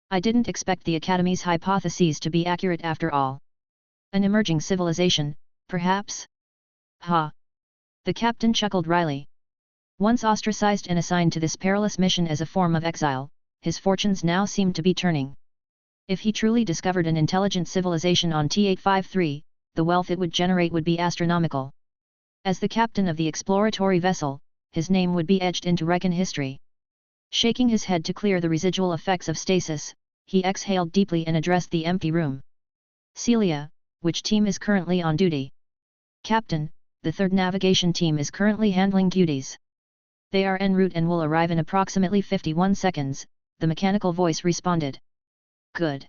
I didn't expect the Academy's hypotheses to be accurate after all. An emerging civilization, perhaps? Ha! The captain chuckled wryly. Once ostracized and assigned to this perilous mission as a form of exile, his fortunes now seemed to be turning. If he truly discovered an intelligent civilization on T853, the wealth it would generate would be astronomical. As the captain of the exploratory vessel, his name would be etched into recon history. Shaking his head to clear the residual effects of stasis, he exhaled deeply and addressed the empty room. Celia, which team is currently on duty? Captain, the 3rd Navigation Team is currently handling duties. They are en route and will arrive in approximately 51 seconds, the mechanical voice responded. Good.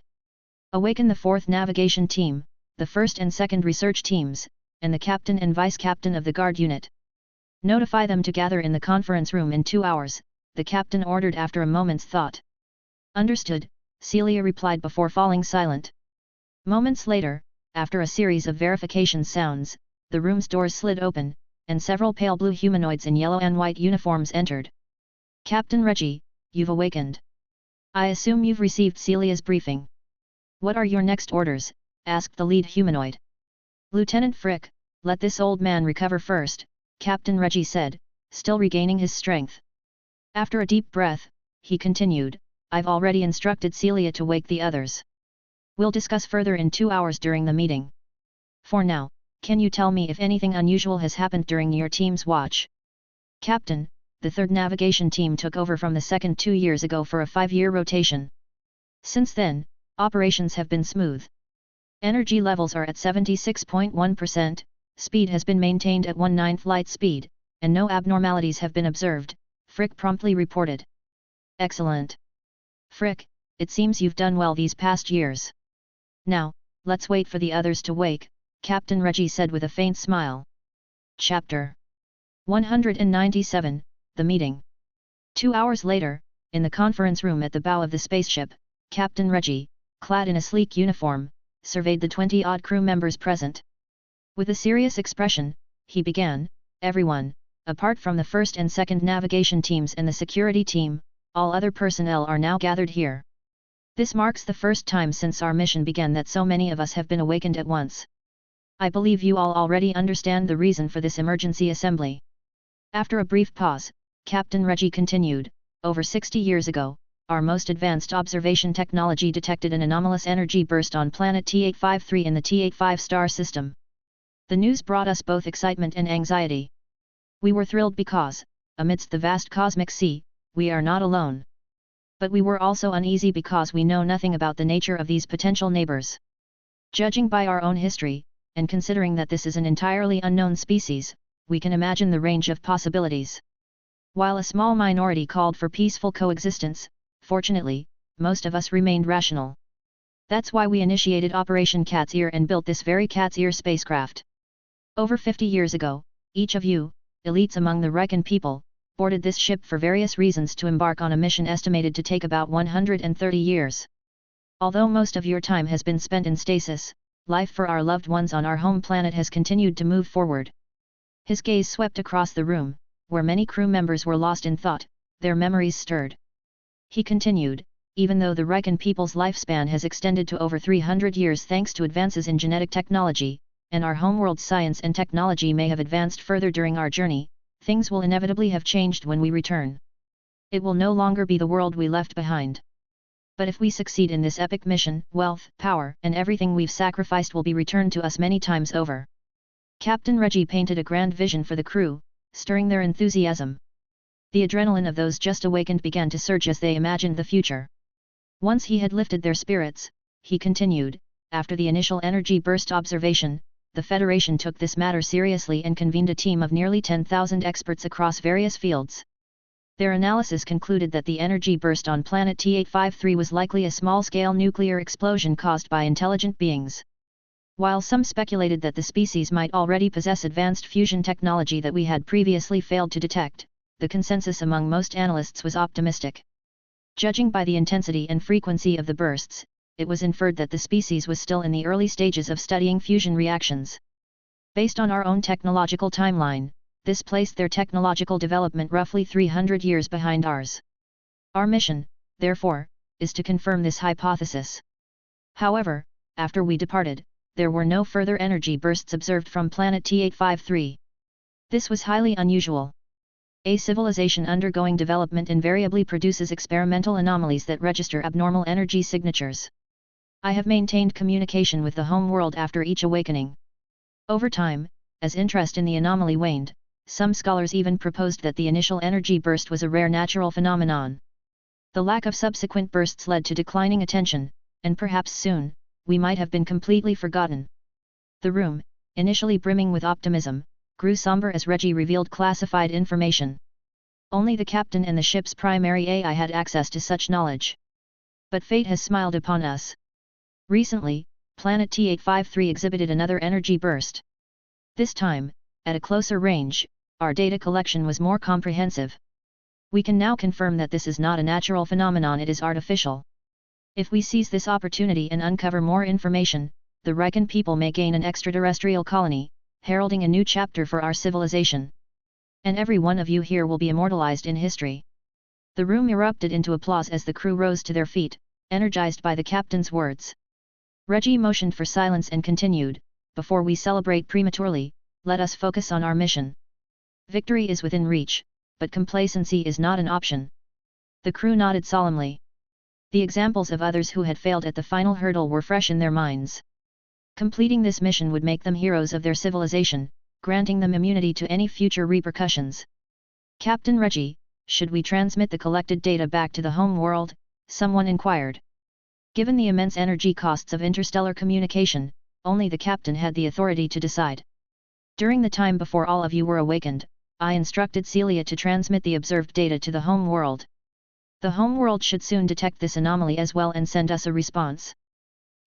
Awaken the 4th Navigation Team, the 1st and 2nd Research Teams, and the Captain and Vice Captain of the Guard Unit. Notify them to gather in the conference room in 2 hours, the Captain ordered after a moment's thought. Understood, Celia replied before falling silent. Moments later, after a series of verification sounds, the room's doors slid open, and several pale blue humanoids in yellow and white uniforms entered. Captain Reggie, you've awakened. I assume you've received Celia's briefing. What are your next orders? Asked the lead humanoid. Lieutenant Frick, let this old man recover first, Captain Reggie said, still regaining his strength. After a deep breath, he continued, I've already instructed Celia to wake the others. We'll discuss further in 2 hours during the meeting. For now, can you tell me if anything unusual has happened during your team's watch? Captain, the 3rd Navigation Team took over from the 2nd 2 years ago for a 5-year rotation. Since then, operations have been smooth. Energy levels are at 76.1%, speed has been maintained at 1/9 light speed, and no abnormalities have been observed, Frick promptly reported. Excellent. Frick, it seems you've done well these past years. Now, let's wait for the others to wake, Captain Reggie said with a faint smile. Chapter 197, The Meeting. 2 hours later, in the conference room at the bow of the spaceship, Captain Reggie, clad in a sleek uniform, surveyed the 20-odd crew members present. With a serious expression, he began, everyone, apart from the 1st and 2nd Navigation Teams and the security team, all other personnel are now gathered here. This marks the first time since our mission began that so many of us have been awakened at once. I believe you all already understand the reason for this emergency assembly. After a brief pause, Captain Reggie continued, over 60 years ago, our most advanced observation technology detected an anomalous energy burst on planet T853 in the T85 star system. The news brought us both excitement and anxiety. We were thrilled because, amidst the vast cosmic sea, we are not alone. But we were also uneasy because we know nothing about the nature of these potential neighbors. Judging by our own history, and considering that this is an entirely unknown species, we can imagine the range of possibilities. While a small minority called for peaceful coexistence, fortunately, most of us remained rational. That's why we initiated Operation Cat's Ear and built this very Cat's Ear spacecraft. Over 50 years ago, each of you, elites among the Recon people, boarded this ship for various reasons to embark on a mission estimated to take about 130 years. Although most of your time has been spent in stasis, life for our loved ones on our home planet has continued to move forward. His gaze swept across the room, where many crew members were lost in thought, their memories stirred. He continued, even though the Recon people's lifespan has extended to over 300 years thanks to advances in genetic technology, and our homeworld's science and technology may have advanced further during our journey, things will inevitably have changed when we return. It will no longer be the world we left behind. But if we succeed in this epic mission, wealth, power, and everything we've sacrificed will be returned to us many times over. Captain Reggie painted a grand vision for the crew, stirring their enthusiasm. The adrenaline of those just awakened began to surge as they imagined the future. Once he had lifted their spirits, he continued, after the initial energy burst observation, the Federation took this matter seriously and convened a team of nearly 10,000 experts across various fields. Their analysis concluded that the energy burst on planet T853 was likely a small-scale nuclear explosion caused by intelligent beings. While some speculated that the species might already possess advanced fusion technology that we had previously failed to detect, the consensus among most analysts was optimistic. Judging by the intensity and frequency of the bursts, it was inferred that the species was still in the early stages of studying fusion reactions. Based on our own technological timeline, this placed their technological development roughly 300 years behind ours. Our mission, therefore, is to confirm this hypothesis. However, after we departed, there were no further energy bursts observed from planet T853. This was highly unusual. A civilization undergoing development invariably produces experimental anomalies that register abnormal energy signatures. I have maintained communication with the home world after each awakening. Over time, as interest in the anomaly waned, some scholars even proposed that the initial energy burst was a rare natural phenomenon. The lack of subsequent bursts led to declining attention, and perhaps soon, we might have been completely forgotten. The room, initially brimming with optimism, grew somber as Reggie revealed classified information. Only the captain and the ship's primary AI had access to such knowledge. But fate has smiled upon us. Recently, planet T853 exhibited another energy burst. This time, at a closer range, our data collection was more comprehensive. We can now confirm that this is not a natural phenomenon, it is artificial. If we seize this opportunity and uncover more information, the Recon people may gain an extraterrestrial colony, heralding a new chapter for our civilization. And every one of you here will be immortalized in history. The room erupted into applause as the crew rose to their feet, energized by the captain's words. Reggie motioned for silence and continued, before we celebrate prematurely, let us focus on our mission. Victory is within reach, but complacency is not an option. The crew nodded solemnly. The examples of others who had failed at the final hurdle were fresh in their minds. Completing this mission would make them heroes of their civilization, granting them immunity to any future repercussions. Captain Reggie, should we transmit the collected data back to the home world? Someone inquired. Given the immense energy costs of interstellar communication, only the captain had the authority to decide. During the time before all of you were awakened, I instructed Celia to transmit the observed data to the home world. The home world should soon detect this anomaly as well and send us a response.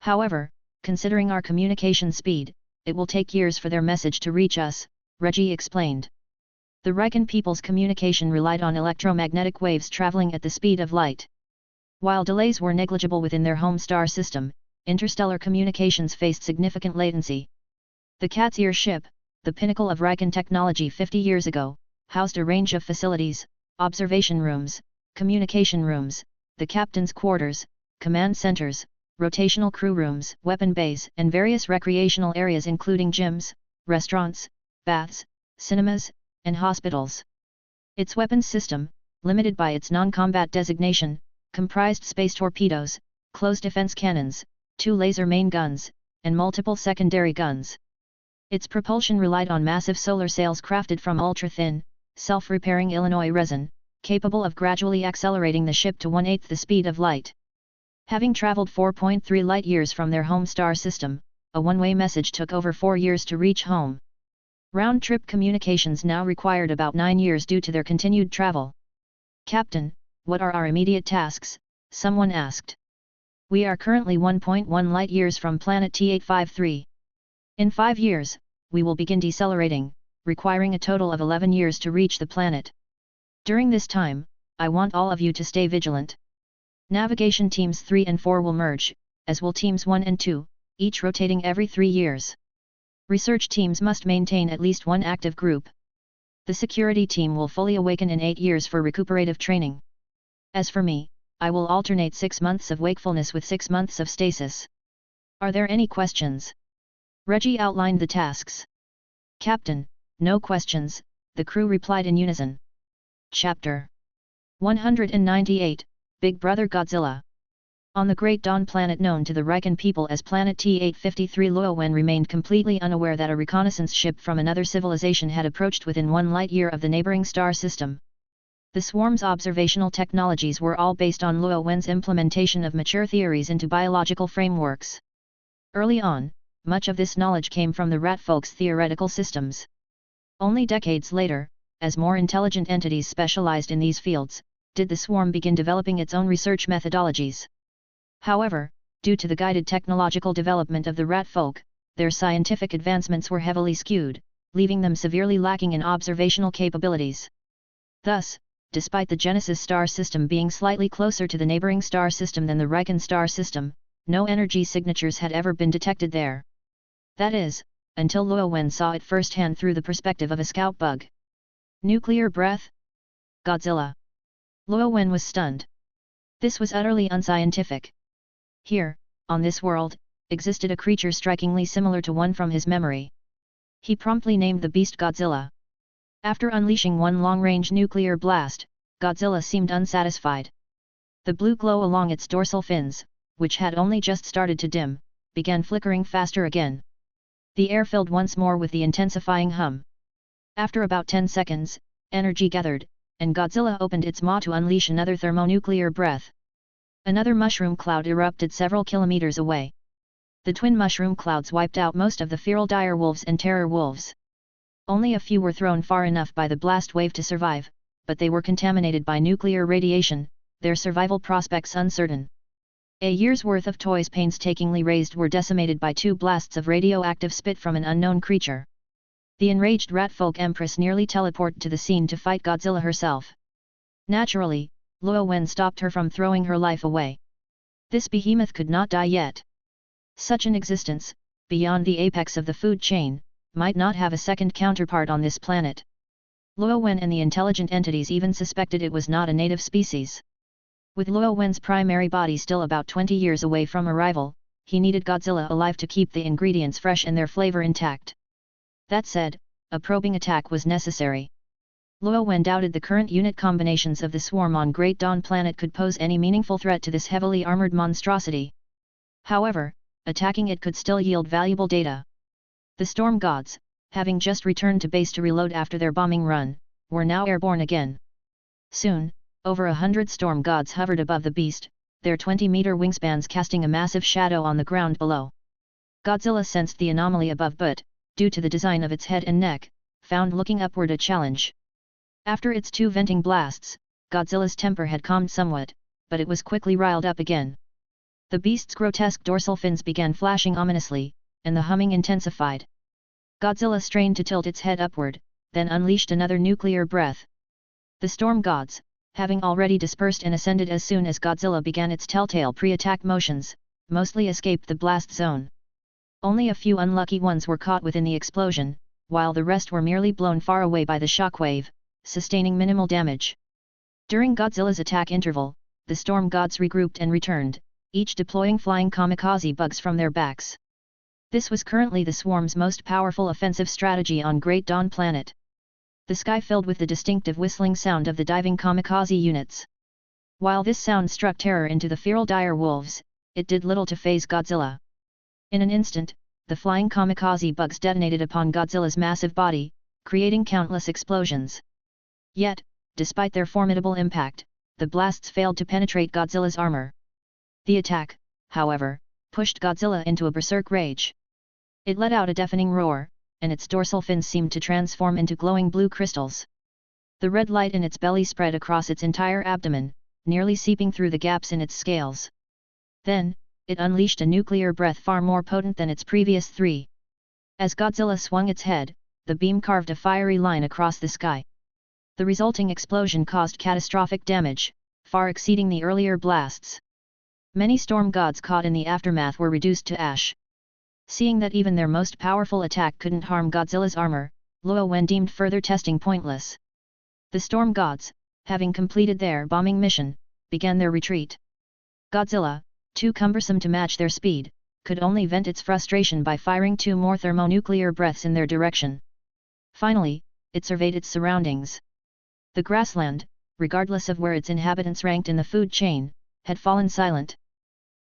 However, considering our communication speed, it will take years for their message to reach us, Reggie explained. The Recon people's communication relied on electromagnetic waves traveling at the speed of light. While delays were negligible within their home star system, interstellar communications faced significant latency. The Cat's Ear ship, the pinnacle of Recon technology 50 years ago, housed a range of facilities, observation rooms, communication rooms, the captain's quarters, command centers, rotational crew rooms, weapon bays, and various recreational areas including gyms, restaurants, baths, cinemas, and hospitals. Its weapons system, limited by its non-combat designation, comprised space torpedoes, close defense cannons, 2 laser main guns, and multiple secondary guns. Its propulsion relied on massive solar sails crafted from ultra-thin, self-repairing Illinois resin, capable of gradually accelerating the ship to 1/8 the speed of light. Having traveled 4.3 light-years from their home star system, a one-way message took over 4 years to reach home. Round-trip communications now required about 9 years due to their continued travel. "Captain, what are our immediate tasks?" someone asked. "We are currently 1.1 light-years from planet T853. In 5 years, we will begin decelerating, requiring a total of 11 years to reach the planet. During this time, I want all of you to stay vigilant. Navigation teams 3 and 4 will merge, as will teams 1 and 2, each rotating every 3 years. Research teams must maintain at least one active group. The security team will fully awaken in 8 years for recuperative training. As for me, I will alternate 6 months of wakefulness with 6 months of stasis. Are there any questions?" Reggie outlined the tasks. "Captain, no questions," the crew replied in unison. Chapter 198, Big Brother Godzilla. On the Great Dawn planet known to the Riken people as Planet T853, Luo Wen remained completely unaware that a reconnaissance ship from another civilization had approached within 1 light-year of the neighboring star system. The swarm's observational technologies were all based on Luo Wen's implementation of mature theories into biological frameworks. Early on, much of this knowledge came from the rat folk's theoretical systems. Only decades later, as more intelligent entities specialized in these fields, did the swarm begin developing its own research methodologies. However, due to the guided technological development of the rat folk, their scientific advancements were heavily skewed, leaving them severely lacking in observational capabilities. Thus, despite the Genesis star system being slightly closer to the neighboring star system than the Riken star system, no energy signatures had ever been detected there. That is, until Luo Wen saw it firsthand through the perspective of a scout bug. Nuclear breath? Godzilla. Luo Wen was stunned. This was utterly unscientific. Here, on this world, existed a creature strikingly similar to one from his memory. He promptly named the beast Godzilla. After unleashing one long-range nuclear blast, Godzilla seemed unsatisfied. The blue glow along its dorsal fins, which had only just started to dim, began flickering faster again. The air filled once more with the intensifying hum. After about 10 seconds, energy gathered, and Godzilla opened its maw to unleash another thermonuclear breath. Another mushroom cloud erupted several kilometers away. The twin mushroom clouds wiped out most of the feral dire wolves and terror wolves. Only a few were thrown far enough by the blast wave to survive, but they were contaminated by nuclear radiation, their survival prospects uncertain. A year's worth of toys painstakingly raised were decimated by 2 blasts of radioactive spit from an unknown creature. The enraged ratfolk Empress nearly teleported to the scene to fight Godzilla herself. Naturally, Luo Wen stopped her from throwing her life away. This behemoth could not die yet. Such an existence, beyond the apex of the food chain, might not have a second counterpart on this planet. Luo Wen and the intelligent entities even suspected it was not a native species. With Luo Wen's primary body still about 20 years away from arrival, he needed Godzilla alive to keep the ingredients fresh and their flavor intact. That said, a probing attack was necessary. Luo Wen doubted the current unit combinations of the swarm on Great Dawn planet could pose any meaningful threat to this heavily armored monstrosity. However, attacking it could still yield valuable data. The storm gods, having just returned to base to reload after their bombing run, were now airborne again. Soon, over 100 storm gods hovered above the beast, their 20-meter wingspans casting a massive shadow on the ground below. Godzilla sensed the anomaly above but, due to the design of its head and neck, found looking upward a challenge. After its 2 venting blasts, Godzilla's temper had calmed somewhat, but it was quickly riled up again. The beast's grotesque dorsal fins began flashing ominously, and the humming intensified. Godzilla strained to tilt its head upward, then unleashed another nuclear breath. The storm gods, having already dispersed and ascended as soon as Godzilla began its telltale pre-attack motions, mostly escaped the blast zone. Only a few unlucky ones were caught within the explosion, while the rest were merely blown far away by the shockwave, sustaining minimal damage. During Godzilla's attack interval, the storm gods regrouped and returned, each deploying flying kamikaze bugs from their backs. This was currently the swarm's most powerful offensive strategy on Great Dawn planet. The sky filled with the distinctive whistling sound of the diving kamikaze units. While this sound struck terror into the feral dire wolves, it did little to faze Godzilla. In an instant, the flying kamikaze bugs detonated upon Godzilla's massive body, creating countless explosions. Yet, despite their formidable impact, the blasts failed to penetrate Godzilla's armor. The attack, however, pushed Godzilla into a berserk rage. It let out a deafening roar, and its dorsal fins seemed to transform into glowing blue crystals. The red light in its belly spread across its entire abdomen, nearly seeping through the gaps in its scales. Then, it unleashed a nuclear breath far more potent than its previous three. As Godzilla swung its head, the beam carved a fiery line across the sky. The resulting explosion caused catastrophic damage, far exceeding the earlier blasts. Many storm gods caught in the aftermath were reduced to ash. Seeing that even their most powerful attack couldn't harm Godzilla's armor, Luo Wen deemed further testing pointless. The storm gods, having completed their bombing mission, began their retreat. Godzilla, too cumbersome to match their speed, could only vent its frustration by firing 2 more thermonuclear breaths in their direction. Finally, it surveyed its surroundings. The grassland, regardless of where its inhabitants ranked in the food chain, had fallen silent.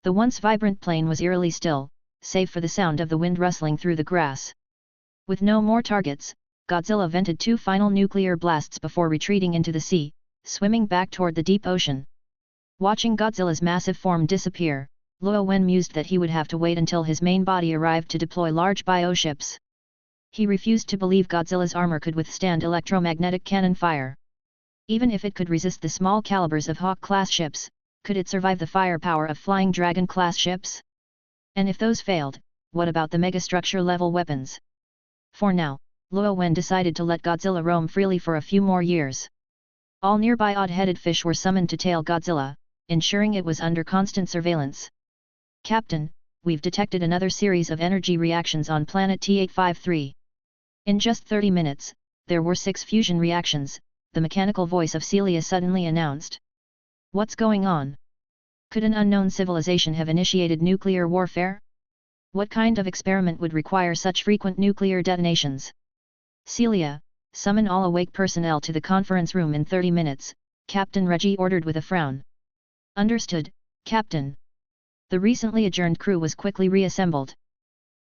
The once vibrant plain was eerily still, save for the sound of the wind rustling through the grass. With no more targets, Godzilla vented 2 final nuclear blasts before retreating into the sea, swimming back toward the deep ocean. Watching Godzilla's massive form disappear, Luo Wen mused that he would have to wait until his main body arrived to deploy large bioships. He refused to believe Godzilla's armor could withstand electromagnetic cannon fire. Even if it could resist the small calibers of Hawk-class ships, could it survive the firepower of Flying Dragon-class ships? And if those failed, what about the megastructure-level weapons? For now, Luo Wen decided to let Godzilla roam freely for a few more years. All nearby odd-headed fish were summoned to tail Godzilla, ensuring it was under constant surveillance. "Captain, we've detected another series of energy reactions on planet T853. In just 30 minutes, there were 6 fusion reactions," the mechanical voice of Celia suddenly announced. "What's going on? Could an unknown civilization have initiated nuclear warfare? What kind of experiment would require such frequent nuclear detonations?" "Celia, summon all awake personnel to the conference room in 30 minutes, Captain Reggie ordered with a frown. "Understood, Captain." The recently adjourned crew was quickly reassembled.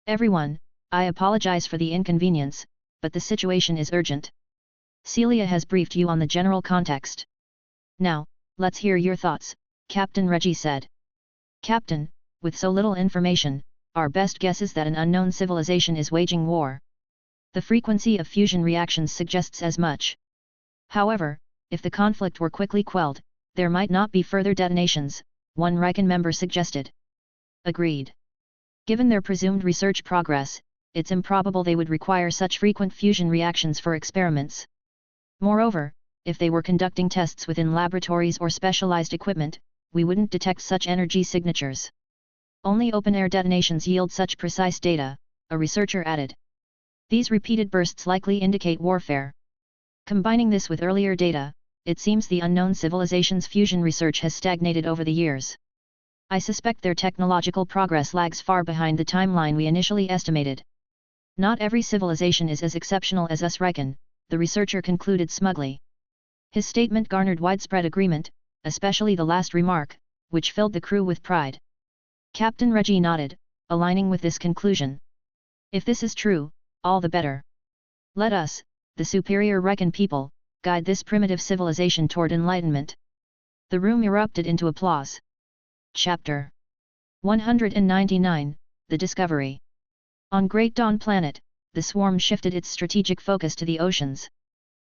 "Everyone, I apologize for the inconvenience, but the situation is urgent. Celia has briefed you on the general context. Now, let's hear your thoughts," Captain Reggie said. "Captain, with so little information, our best guess is that an unknown civilization is waging war. The frequency of fusion reactions suggests as much. However, if the conflict were quickly quelled, there might not be further detonations," one Riken member suggested. "Agreed. Given their presumed research progress, it's improbable they would require such frequent fusion reactions for experiments. Moreover, if they were conducting tests within laboratories or specialized equipment, we wouldn't detect such energy signatures. Only open-air detonations yield such precise data," a researcher added. "These repeated bursts likely indicate warfare. Combining this with earlier data, it seems the unknown civilization's fusion research has stagnated over the years. I suspect their technological progress lags far behind the timeline we initially estimated. Not every civilization is as exceptional as us Riken," the researcher concluded smugly. His statement garnered widespread agreement, especially the last remark, which filled the crew with pride. Captain Reggie nodded, aligning with this conclusion. "If this is true, all the better. Let us, the superior Riken people, guide this primitive civilization toward enlightenment." The room erupted into applause. Chapter 199, The Discovery. On Great Dawn Planet, the swarm shifted its strategic focus to the oceans.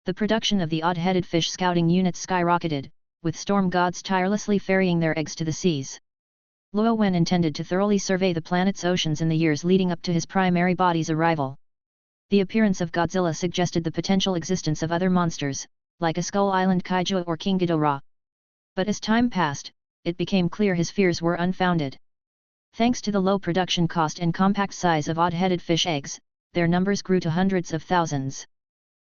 The production of the odd-headed fish scouting units skyrocketed, with storm gods tirelessly ferrying their eggs to the seas. Luo Wen intended to thoroughly survey the planet's oceans in the years leading up to his primary body's arrival. The appearance of Godzilla suggested the potential existence of other monsters, like a Skull Island kaiju or King Ghidorah. But as time passed, it became clear his fears were unfounded. Thanks to the low production cost and compact size of odd-headed fish eggs, their numbers grew to hundreds of thousands.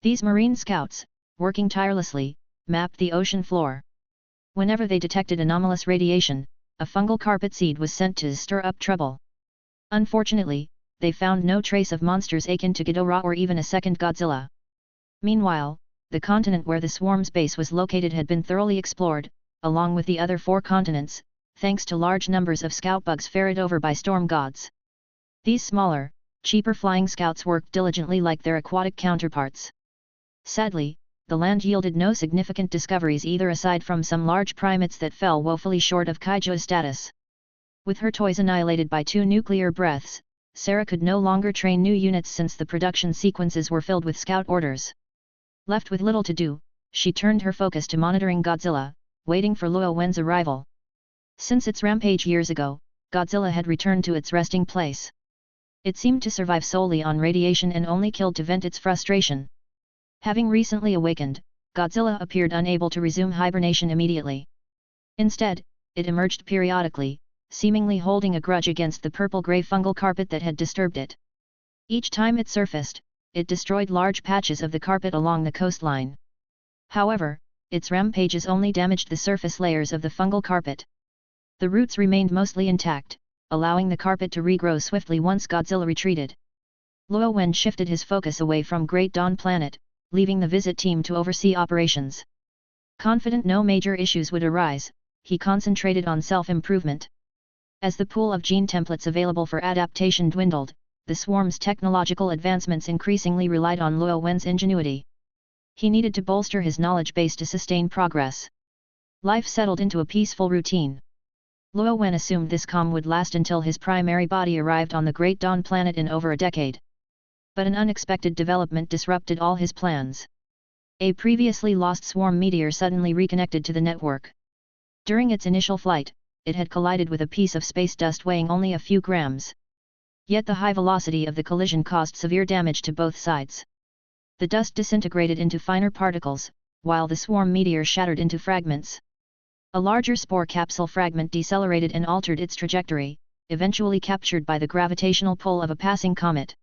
These marine scouts, working tirelessly, mapped the ocean floor. Whenever they detected anomalous radiation, a fungal carpet seed was sent to stir up trouble. Unfortunately, they found no trace of monsters akin to Ghidorah or even a second Godzilla. Meanwhile, the continent where the swarm's base was located had been thoroughly explored, along with the other 4 continents, thanks to large numbers of scout bugs ferried over by storm gods. These smaller, cheaper flying scouts worked diligently like their aquatic counterparts. Sadly, the land yielded no significant discoveries either aside from some large primates that fell woefully short of kaiju status. With her toys annihilated by 2 nuclear breaths, Sarah could no longer train new units since the production sequences were filled with scout orders. Left with little to do, she turned her focus to monitoring Godzilla, waiting for Luo Wen's arrival. Since its rampage years ago, Godzilla had returned to its resting place. It seemed to survive solely on radiation and only killed to vent its frustration. Having recently awakened, Godzilla appeared unable to resume hibernation immediately. Instead, it emerged periodically, seemingly holding a grudge against the purple-gray fungal carpet that had disturbed it. Each time it surfaced, it destroyed large patches of the carpet along the coastline. However, its rampages only damaged the surface layers of the fungal carpet. The roots remained mostly intact, allowing the carpet to regrow swiftly once Godzilla retreated. Luo Wen shifted his focus away from Great Dawn Planet, leaving the visit team to oversee operations. Confident no major issues would arise, he concentrated on self-improvement. As the pool of gene templates available for adaptation dwindled, the swarm's technological advancements increasingly relied on Luo Wen's ingenuity. He needed to bolster his knowledge base to sustain progress. Life settled into a peaceful routine. Luo Wen assumed this calm would last until his primary body arrived on the Great Dawn Planet in over a decade. But an unexpected development disrupted all his plans. A previously lost swarm meteor suddenly reconnected to the network. During its initial flight, it had collided with a piece of space dust weighing only a few grams. Yet the high velocity of the collision caused severe damage to both sides. The dust disintegrated into finer particles, while the swarm meteor shattered into fragments. A larger spore capsule fragment decelerated and altered its trajectory, eventually captured by the gravitational pull of a passing comet.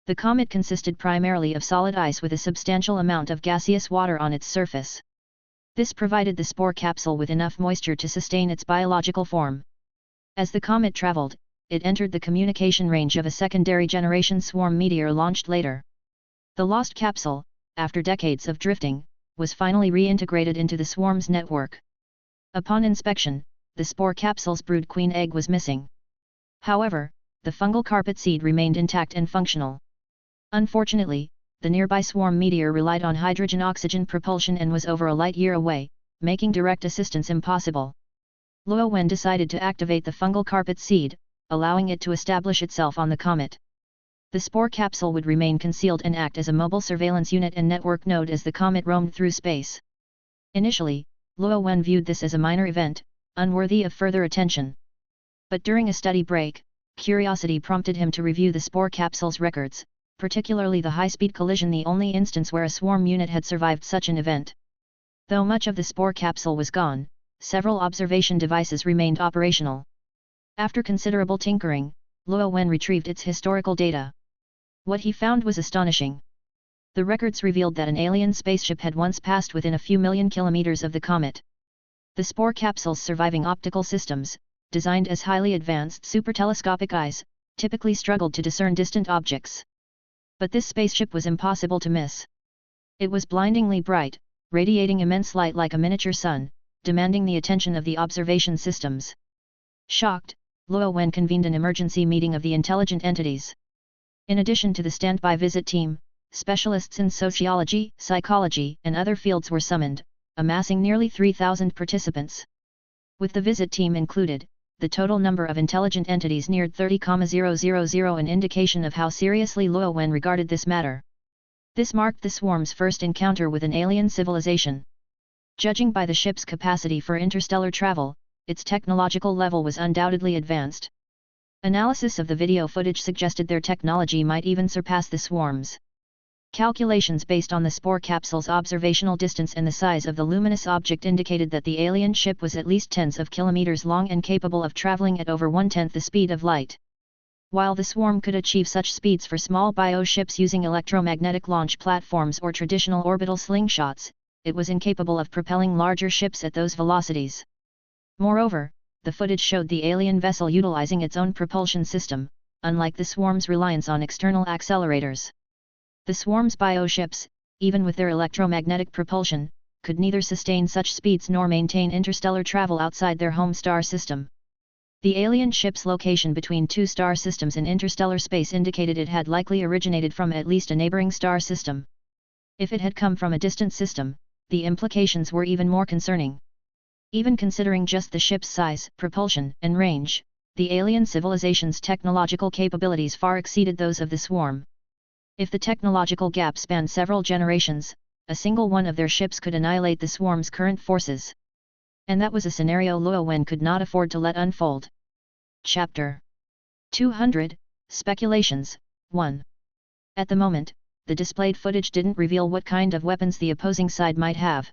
The comet consisted primarily of solid ice with a substantial amount of gaseous water on its surface. This provided the spore capsule with enough moisture to sustain its biological form. As the comet traveled, it entered the communication range of a secondary generation swarm meteor launched later. The lost capsule, after decades of drifting, was finally reintegrated into the swarm's network. Upon inspection, the spore capsule's brood queen egg was missing. However, the fungal carpet seed remained intact and functional. Unfortunately, the nearby swarm meteor relied on hydrogen-oxygen propulsion and was over a light-year away, making direct assistance impossible. Luo Wen decided to activate the fungal carpet seed, allowing it to establish itself on the comet. The spore capsule would remain concealed and act as a mobile surveillance unit and network node as the comet roamed through space. Initially, Luo Wen viewed this as a minor event, unworthy of further attention. But during a study break, curiosity prompted him to review the spore capsule's records, particularly the high-speed collision, the only instance where a swarm unit had survived such an event. Though much of the spore capsule was gone, several observation devices remained operational. After considerable tinkering, Luo Wen retrieved its historical data. What he found was astonishing. The records revealed that an alien spaceship had once passed within a few million kilometers of the comet. The spore capsule's surviving optical systems, designed as highly advanced super-telescopic eyes, typically struggled to discern distant objects. But this spaceship was impossible to miss. It was blindingly bright, radiating immense light like a miniature sun, demanding the attention of the observation systems. Shocked, Luo Wen convened an emergency meeting of the intelligent entities. In addition to the standby visit team, specialists in sociology, psychology, and other fields were summoned, amassing nearly 3,000 participants. With the visit team included, the total number of intelligent entities neared 30,000, an indication of how seriously Luo Wen regarded this matter. This marked the swarm's first encounter with an alien civilization. Judging by the ship's capacity for interstellar travel, its technological level was undoubtedly advanced. Analysis of the video footage suggested their technology might even surpass the swarm's. Calculations based on the spore capsule's observational distance and the size of the luminous object indicated that the alien ship was at least tens of kilometers long and capable of traveling at over 1/10 the speed of light. While the swarm could achieve such speeds for small bioships using electromagnetic launch platforms or traditional orbital slingshots, it was incapable of propelling larger ships at those velocities. Moreover, the footage showed the alien vessel utilizing its own propulsion system, unlike the swarm's reliance on external accelerators. The swarm's bioships, even with their electromagnetic propulsion, could neither sustain such speeds nor maintain interstellar travel outside their home star system. The alien ship's location between two star systems in interstellar space indicated it had likely originated from at least a neighboring star system. If it had come from a distant system, the implications were even more concerning. Even considering just the ship's size, propulsion, and range, the alien civilization's technological capabilities far exceeded those of the swarm. If the technological gap spanned several generations, a single one of their ships could annihilate the swarm's current forces. And that was a scenario Luo Wen could not afford to let unfold. Chapter 200, Speculations, 1. At the moment, the displayed footage didn't reveal what kind of weapons the opposing side might have.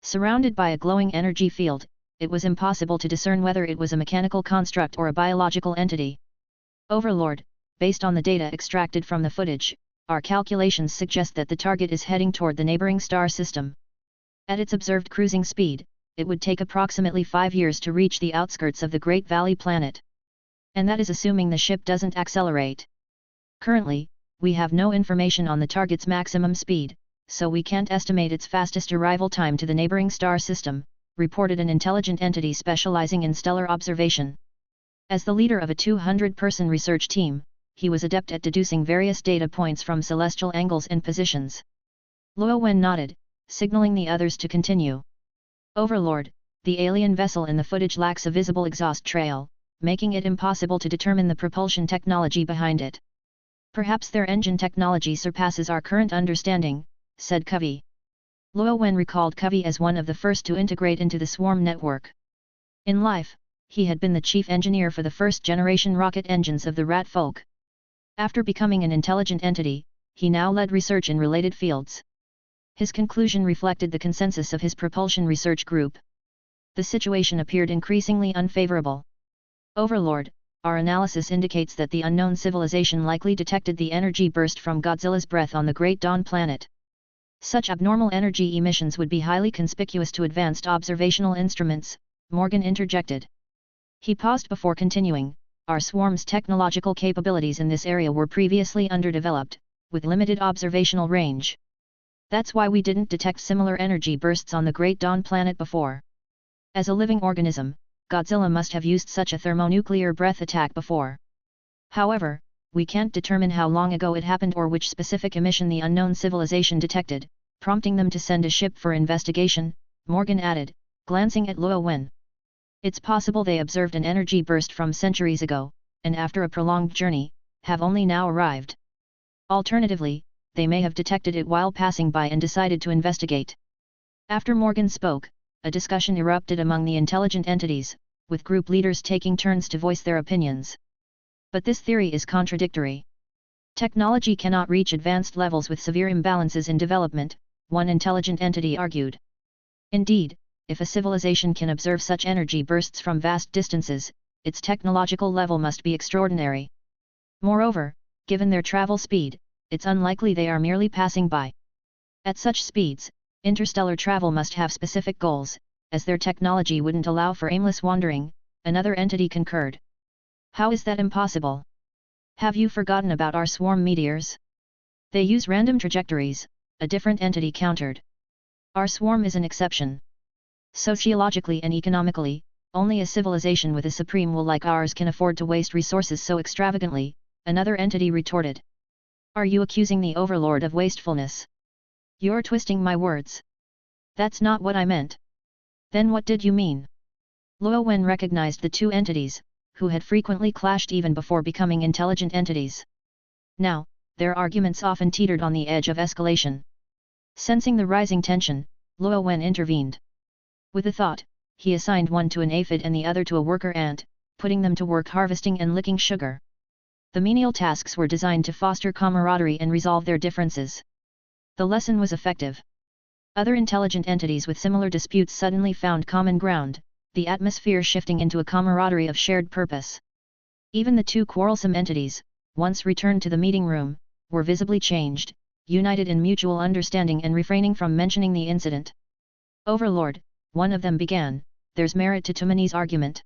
Surrounded by a glowing energy field, it was impossible to discern whether it was a mechanical construct or a biological entity. Overlord, based on the data extracted from the footage, our calculations suggest that the target is heading toward the neighboring star system. At its observed cruising speed, it would take approximately 5 years to reach the outskirts of the Great Valley planet. And that is assuming the ship doesn't accelerate. Currently, we have no information on the target's maximum speed, so we can't estimate its fastest arrival time to the neighboring star system, reported an intelligent entity specializing in stellar observation. As the leader of a 200-person research team, he was adept at deducing various data points from celestial angles and positions. Luo Wen nodded, signaling the others to continue. Overlord, the alien vessel in the footage lacks a visible exhaust trail, making it impossible to determine the propulsion technology behind it. Perhaps their engine technology surpasses our current understanding, said Covey. Luo Wen recalled Covey as one of the first to integrate into the swarm network. In life, he had been the chief engineer for the first-generation rocket engines of the Rat Folk. After becoming an intelligent entity, he now led research in related fields. His conclusion reflected the consensus of his propulsion research group. The situation appeared increasingly unfavorable. Overlord, our analysis indicates that the unknown civilization likely detected the energy burst from Godzilla's breath on the Great Dawn planet. Such abnormal energy emissions would be highly conspicuous to advanced observational instruments, Morgan interjected. He paused before continuing, our swarm's technological capabilities in this area were previously underdeveloped, with limited observational range. That's why we didn't detect similar energy bursts on the Great Dawn planet before. As a living organism, Godzilla must have used such a thermonuclear breath attack before. However, we can't determine how long ago it happened or which specific emission the unknown civilization detected, prompting them to send a ship for investigation, Morgan added, glancing at Luo Wen. It's possible they observed an energy burst from centuries ago, and after a prolonged journey, have only now arrived. Alternatively, they may have detected it while passing by and decided to investigate. After Morgan spoke, a discussion erupted among the intelligent entities, with group leaders taking turns to voice their opinions. But this theory is contradictory. Technology cannot reach advanced levels with severe imbalances in development, one intelligent entity argued. Indeed, if a civilization can observe such energy bursts from vast distances, its technological level must be extraordinary. Moreover, given their travel speed, it's unlikely they are merely passing by. At such speeds, interstellar travel must have specific goals, as their technology wouldn't allow for aimless wandering, another entity concurred. How is that impossible? Have you forgotten about our swarm meteors? They use random trajectories, a different entity countered. Our swarm is an exception. Sociologically and economically, only a civilization with a supreme will like ours can afford to waste resources so extravagantly, another entity retorted. Are you accusing the Overlord of wastefulness? You're twisting my words. That's not what I meant. Then what did you mean? Luo Wen recognized the two entities, who had frequently clashed even before becoming intelligent entities. Now, their arguments often teetered on the edge of escalation. Sensing the rising tension, Luo Wen intervened. With a thought, he assigned one to an aphid and the other to a worker ant, putting them to work harvesting and licking sugar. The menial tasks were designed to foster camaraderie and resolve their differences. The lesson was effective. Other intelligent entities with similar disputes suddenly found common ground, the atmosphere shifting into a camaraderie of shared purpose. Even the two quarrelsome entities, once returned to the meeting room, were visibly changed, united in mutual understanding and refraining from mentioning the incident. Overlord, one of them began, there's merit to Tumani's argument.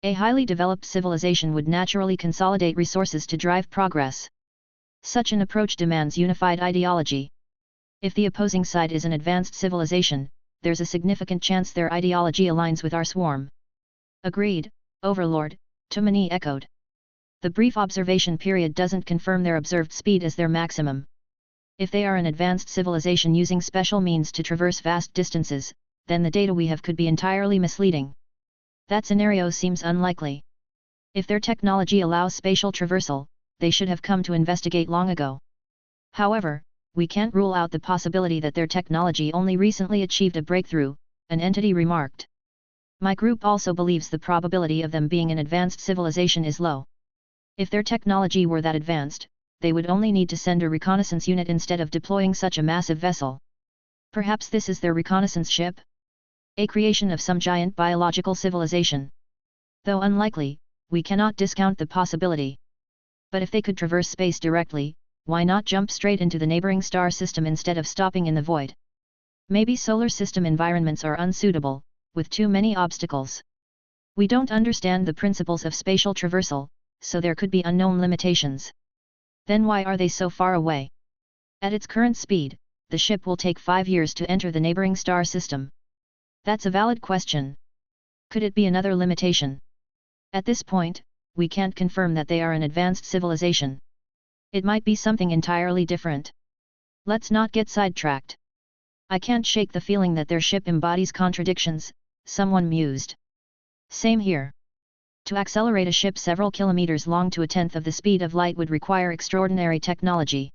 A highly developed civilization would naturally consolidate resources to drive progress. Such an approach demands unified ideology. If the opposing side is an advanced civilization, there's a significant chance their ideology aligns with our swarm. Agreed, Overlord, Tumani echoed. The brief observation period doesn't confirm their observed speed as their maximum. If they are an advanced civilization using special means to traverse vast distances, then the data we have could be entirely misleading. That scenario seems unlikely. If their technology allows spatial traversal, they should have come to investigate long ago. However, we can't rule out the possibility that their technology only recently achieved a breakthrough, an entity remarked. My group also believes the probability of them being an advanced civilization is low. If their technology were that advanced, they would only need to send a reconnaissance unit instead of deploying such a massive vessel. Perhaps this is their reconnaissance ship? A creation of some giant biological civilization. Though unlikely, we cannot discount the possibility. But if they could traverse space directly, why not jump straight into the neighboring star system instead of stopping in the void? Maybe solar system environments are unsuitable, with too many obstacles. We don't understand the principles of spatial traversal, so there could be unknown limitations. Then why are they so far away? At its current speed, the ship will take 5 years to enter the neighboring star system. That's a valid question. Could it be another limitation? At this point, we can't confirm that they are an advanced civilization. It might be something entirely different. Let's not get sidetracked. I can't shake the feeling that their ship embodies contradictions, someone mused. Same here. To accelerate a ship several kilometers long to a tenth of the speed of light would require extraordinary technology.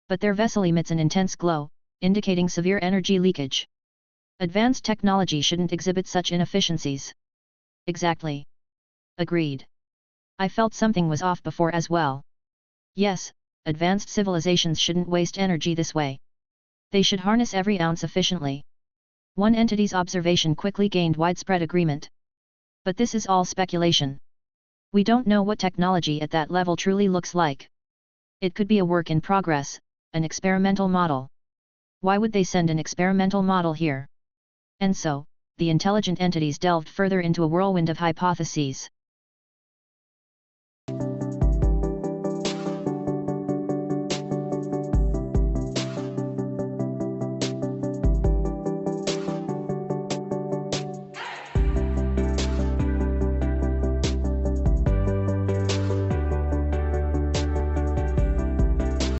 But their vessel emits an intense glow, indicating severe energy leakage. Advanced technology shouldn't exhibit such inefficiencies. Exactly. Agreed. I felt something was off before as well. Yes, advanced civilizations shouldn't waste energy this way. They should harness every ounce efficiently. One entity's observation quickly gained widespread agreement. But this is all speculation. We don't know what technology at that level truly looks like. It could be a work in progress, an experimental model. Why would they send an experimental model here? And so, the intelligent entities delved further into a whirlwind of hypotheses.